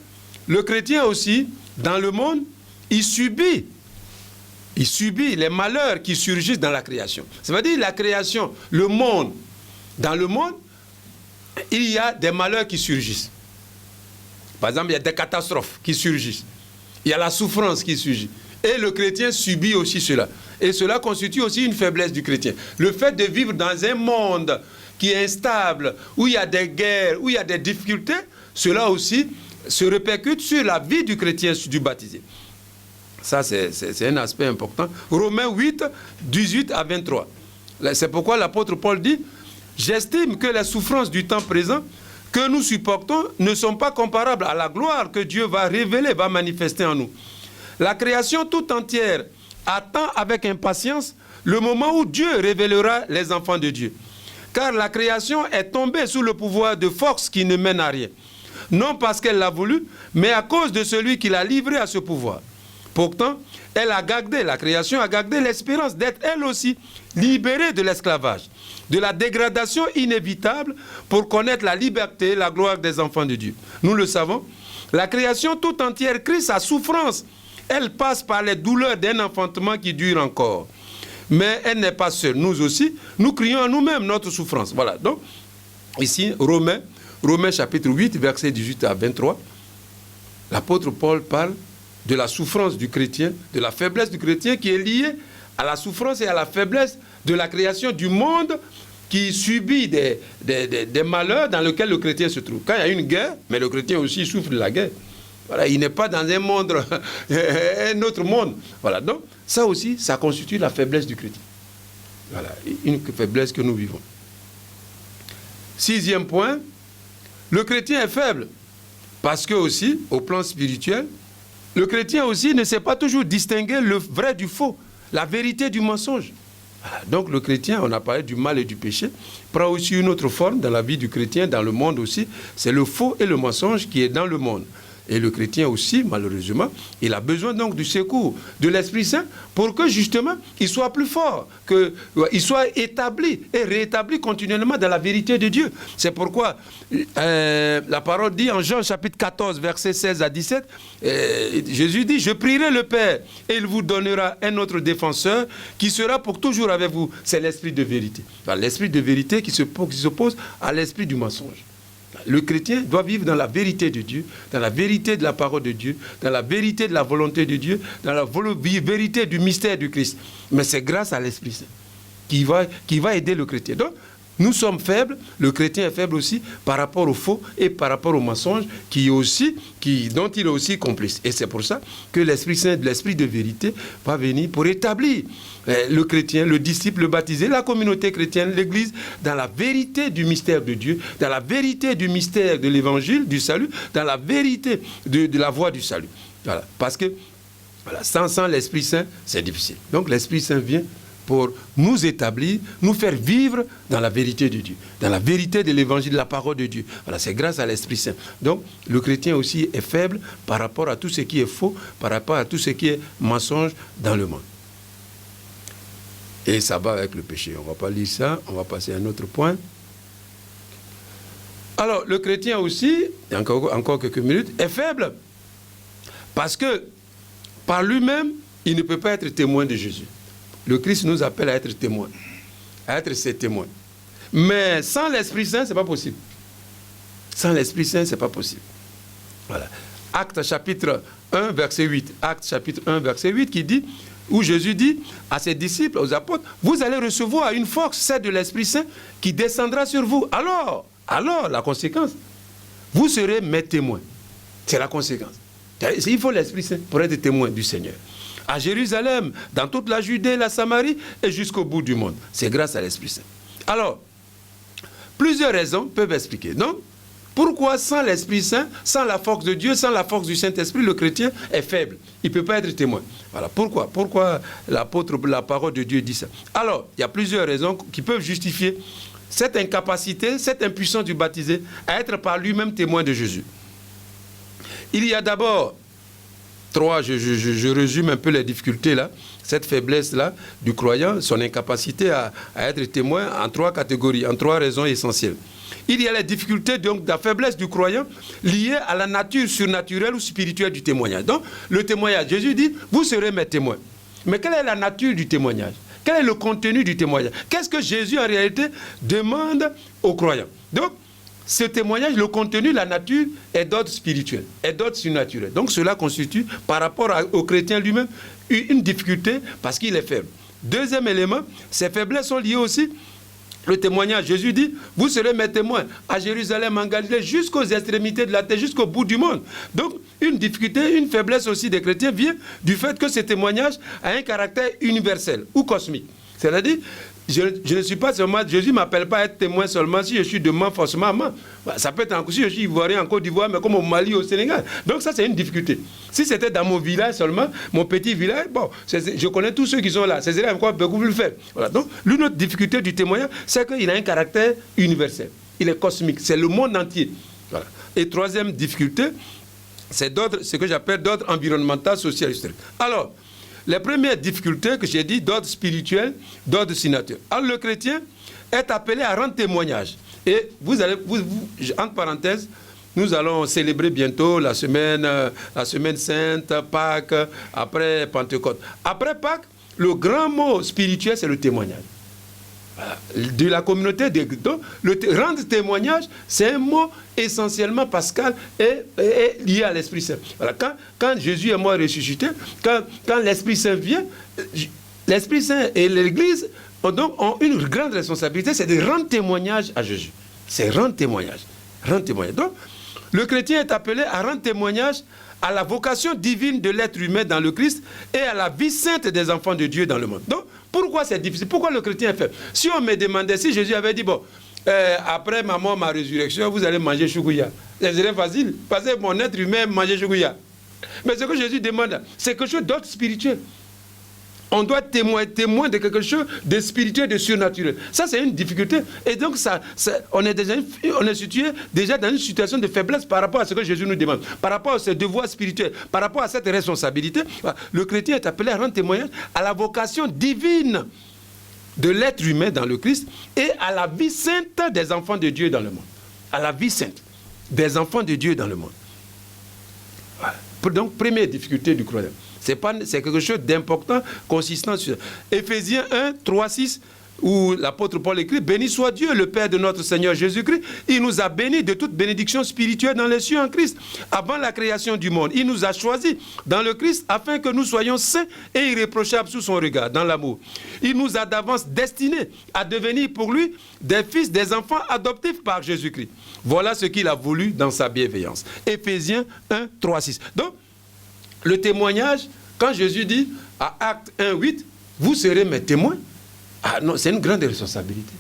le chrétien aussi, dans le monde, il subit les malheurs qui surgissent dans la création. Ça veut dire la création, le monde. Dans le monde, il y a des malheurs qui surgissent. Par exemple, il y a des catastrophes qui surgissent. Il y a la souffrance qui surgit. Et le chrétien subit aussi cela. Et cela constitue aussi une faiblesse du chrétien. Le fait de vivre dans un monde qui est instable, où il y a des guerres, où il y a des difficultés, cela aussi se répercute sur la vie du chrétien, du baptisé. Ça, c'est un aspect important. Romains 8, 18 à 23. C'est pourquoi l'apôtre Paul dit « J'estime que les souffrances du temps présent que nous supportons ne sont pas comparables à la gloire que Dieu va révéler, va manifester en nous. La création tout entière attend avec impatience le moment où Dieu révélera les enfants de Dieu. Car la création est tombée sous le pouvoir de force qui ne mène à rien. Non parce qu'elle l'a voulu, mais à cause de celui qui l'a livré à ce pouvoir. Pourtant, la création a gardé l'espérance d'être elle aussi libérée de l'esclavage, de la dégradation inévitable pour connaître la liberté et la gloire des enfants de Dieu. Nous le savons, la création tout entière crie sa souffrance. Elle passe par les douleurs d'un enfantement qui dure encore. Mais elle n'est pas seule. Nous aussi, nous crions à nous-mêmes notre souffrance. Voilà. Donc, ici, Romains chapitre 8, versets 18 à 23, l'apôtre Paul parle de la souffrance du chrétien, de la faiblesse du chrétien qui est liée à la souffrance et à la faiblesse de la création du monde qui subit des malheurs dans lesquels le chrétien se trouve. Quand il y a une guerre, mais le chrétien aussi souffre de la guerre. Voilà, il n'est pas dans un monde, un autre monde. Voilà, donc ça aussi, ça constitue la faiblesse du chrétien. Voilà, une faiblesse que nous vivons. 6e point, le chrétien est faible parce que aussi, au plan spirituel, le chrétien aussi ne sait pas toujours distinguer le vrai du faux, la vérité du mensonge. Voilà. Donc le chrétien, on a parlé du mal et du péché, prend aussi une autre forme dans la vie du chrétien, dans le monde aussi. C'est le faux et le mensonge qui est dans le monde. Et le chrétien aussi, malheureusement, il a besoin donc du secours de l'Esprit Saint pour que justement il soit plus fort, qu'il soit établi et réétabli continuellement dans la vérité de Dieu. C'est pourquoi la parole dit en Jean chapitre 14, versets 16 à 17, Jésus dit, je prierai le Père et il vous donnera un autre défenseur qui sera pour toujours avec vous. C'est l'Esprit de vérité. Enfin, l'Esprit de vérité qui s'oppose à l'Esprit du mensonge. Le chrétien doit vivre dans la vérité de Dieu, dans la vérité de la parole de Dieu, dans la vérité de la volonté de Dieu, dans la vérité du mystère du Christ. Mais c'est grâce à l'Esprit Saint qui va aider le chrétien. Donc, nous sommes faibles, le chrétien est faible aussi par rapport au faux et par rapport au mensonge dont il est aussi complice. Et c'est pour ça que l'Esprit Saint, l'Esprit de vérité, va venir pour établir le chrétien, le disciple, le baptisé, la communauté chrétienne, l'Église, dans la vérité du mystère de Dieu, dans la vérité du mystère de l'Évangile, du salut, dans la vérité de la voie du salut. Voilà. Parce que voilà, sans l'Esprit Saint, c'est difficile. Donc l'Esprit Saint vient pour nous établir, nous faire vivre dans la vérité de Dieu, dans la vérité de l'Évangile, de la parole de Dieu. Voilà, c'est grâce à l'Esprit Saint. Donc, le chrétien aussi est faible par rapport à tout ce qui est faux, par rapport à tout ce qui est mensonge dans le monde. Et ça va avec le péché. On ne va pas lire ça, on va passer à un autre point. Alors, le chrétien aussi, encore quelques minutes, est faible parce que par lui-même, il ne peut pas être témoin de Jésus. Le Christ nous appelle à être témoins, à être ses témoins. Mais sans l'Esprit Saint, ce n'est pas possible. Sans l'Esprit Saint, ce n'est pas possible. Voilà. Actes chapitre 1, verset 8. Actes chapitre 1, verset 8 qui dit, où Jésus dit à ses disciples, aux apôtres, vous allez recevoir une force, celle de l'Esprit Saint, qui descendra sur vous. Alors, la conséquence, vous serez mes témoins. C'est la conséquence. Il faut l'Esprit Saint pour être témoin du Seigneur. À Jérusalem, dans toute la Judée, la Samarie et jusqu'au bout du monde. C'est grâce à l'Esprit Saint. Alors, plusieurs raisons peuvent expliquer. Donc, pourquoi sans l'Esprit Saint, sans la force de Dieu, sans la force du Saint-Esprit, le chrétien est faible? Il ne peut pas être témoin. Voilà. Pourquoi l'apôtre, la parole de Dieu dit ça? Alors, il y a plusieurs raisons qui peuvent justifier cette incapacité, cette impuissance du baptisé à être par lui-même témoin de Jésus. Il y a d'abord je résume un peu les difficultés là, cette faiblesse là du croyant, son incapacité à être témoin en 3 catégories, en 3 raisons essentielles. Il y a les difficultés donc de la faiblesse du croyant liées à la nature surnaturelle ou spirituelle du témoignage. Donc le témoignage, Jésus dit, vous serez mes témoins. Mais quelle est la nature du témoignage? Quel est le contenu du témoignage? Qu'est-ce que Jésus en réalité demande aux croyants? Donc ce témoignage, le contenu, la nature, est d'ordre spirituel, est d'ordre surnaturel. Donc cela constitue, par rapport au chrétien lui-même, une difficulté parce qu'il est faible. Deuxième élément, ces faiblesses sont liées aussi au témoignage. Jésus dit, vous serez mes témoins à Jérusalem, en Galilée, jusqu'aux extrémités de la terre, jusqu'au bout du monde. Donc une difficulté, une faiblesse aussi des chrétiens vient du fait que ce témoignage a un caractère universel ou cosmique. C'est-à-dire, je ne suis pas seulement, Jésus ne m'appelle pas à être témoin seulement si je suis demain forcément. Ça peut être encore si je suis ivoirien en Côte d'Ivoire, mais comme au Mali, au Sénégal. Donc ça, c'est une difficulté. Si c'était dans mon village seulement, mon petit village, bon, je connais tous ceux qui sont là. Ce serait encore beaucoup plus faible. Voilà. Donc, l'une autre difficulté du témoignage, c'est qu'il a un caractère universel. Il est cosmique. C'est le monde entier. Voilà. Et troisième difficulté, c'est ce que j'appelle d'ordre environnemental, social, historique. Alors, les premières difficultés que j'ai dit, d'ordre spirituel, d'ordre surnaturel. Alors le chrétien est appelé à rendre témoignage. Et entre parenthèses, nous allons célébrer bientôt la semaine sainte, Pâques, après Pentecôte. Après Pâques, le grand mot spirituel, c'est le témoignage. De la communauté des donc, rendre témoignage, c'est un mot essentiellement pascal et lié à l'Esprit Saint. Voilà, quand Jésus est mort ressuscité, quand l'Esprit Saint vient, l'Esprit Saint et l'Église ont une grande responsabilité, c'est de rendre témoignage à Jésus. C'est rendre témoignage. Donc, le chrétien est appelé à rendre témoignage à la vocation divine de l'être humain dans le Christ et à la vie sainte des enfants de Dieu dans le monde. Donc, Pourquoi c'est difficile? Pourquoi le chrétien est faible? Si on me demandait, si Jésus avait dit, bon, après ma mort, ma résurrection, vous allez manger choukouya. Ce serait facile, parce que mon être humain mange choukouya. Mais ce que Jésus demande, c'est quelque chose d'autre spirituel. On doit témoin de quelque chose de spirituel, de surnaturel. Ça, c'est une difficulté. Et donc, on est situé déjà dans une situation de faiblesse par rapport à ce que Jésus nous demande, par rapport à ce devoir spirituel, par rapport à cette responsabilité. Le chrétien est appelé à rendre témoignage à la vocation divine de l'être humain dans le Christ et à la vie sainte des enfants de Dieu dans le monde. À la vie sainte des enfants de Dieu dans le monde. Voilà. Donc, première difficulté du croyant. C'est quelque chose d'important, consistant sur Éphésiens 1, 3, 6, où l'apôtre Paul écrit « Béni soit Dieu, le Père de notre Seigneur Jésus-Christ. Il nous a bénis de toute bénédiction spirituelle dans les cieux en Christ. Avant la création du monde, il nous a choisis dans le Christ afin que nous soyons saints et irréprochables sous son regard, dans l'amour. Il nous a d'avance destinés à devenir pour lui des fils, des enfants adoptifs par Jésus-Christ. Voilà ce qu'il a voulu dans sa bienveillance. » Éphésiens 1, 3, 6. Donc, le témoignage, quand Jésus dit à Acte 1, 8, vous serez mes témoins, ah non, c'est une grande responsabilité.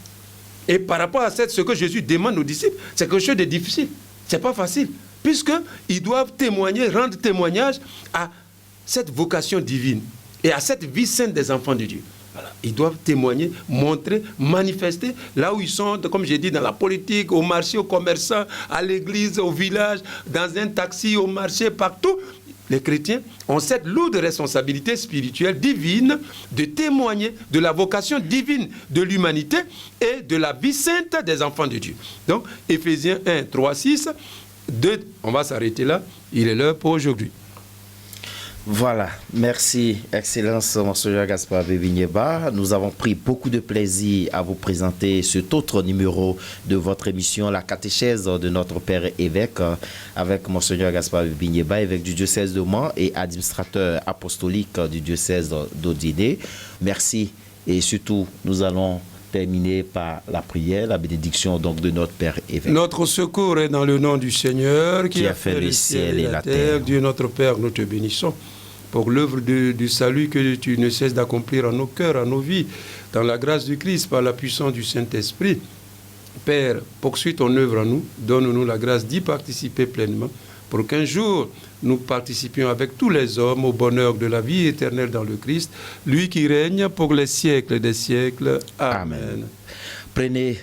Et par rapport à ce que Jésus demande aux disciples, c'est quelque chose de difficile. C'est pas facile, puisqu'ils doivent témoigner, rendre témoignage à cette vocation divine et à cette vie sainte des enfants de Dieu. Voilà. Ils doivent témoigner, montrer, manifester là où ils sont, comme j'ai dit, dans la politique, au marché, aux commerçants, à l'église, au village, dans un taxi, au marché, partout. Les chrétiens ont cette lourde responsabilité spirituelle divine de témoigner de la vocation divine de l'humanité et de la vie sainte des enfants de Dieu. Donc, Éphésiens 1, 3, 6, 2, on va s'arrêter là. Il est l'heure pour aujourd'hui. Voilà, merci, Excellence, Monseigneur Gaspard Bebigneba. Nous avons pris beaucoup de plaisir à vous présenter cet autre numéro de votre émission, la catéchèse de notre Père évêque, avec Monseigneur Gaspard Bebigneba, évêque du diocèse de Mans et administrateur apostolique du diocèse d'Odidé. Merci et surtout, nous allons terminer par la prière, la bénédiction donc de notre Père évêque. Notre secours est dans le nom du Seigneur qui a fait les ciels et la terre. Dieu notre Père, nous te bénissons pour l'œuvre du salut que tu ne cesses d'accomplir en nos cœurs, en nos vies, dans la grâce du Christ, par la puissance du Saint-Esprit. Père, poursuis ton œuvre en nous, donne-nous la grâce d'y participer pleinement, pour qu'un jour nous participions avec tous les hommes au bonheur de la vie éternelle dans le Christ, lui qui règne pour les siècles des siècles. Amen. Prenez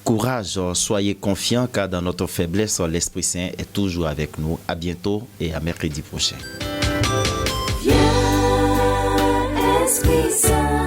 courage, soyez confiants, car dans notre faiblesse, l'Esprit Saint est toujours avec nous. À bientôt et à mercredi prochain. Viens, Esprit Saint.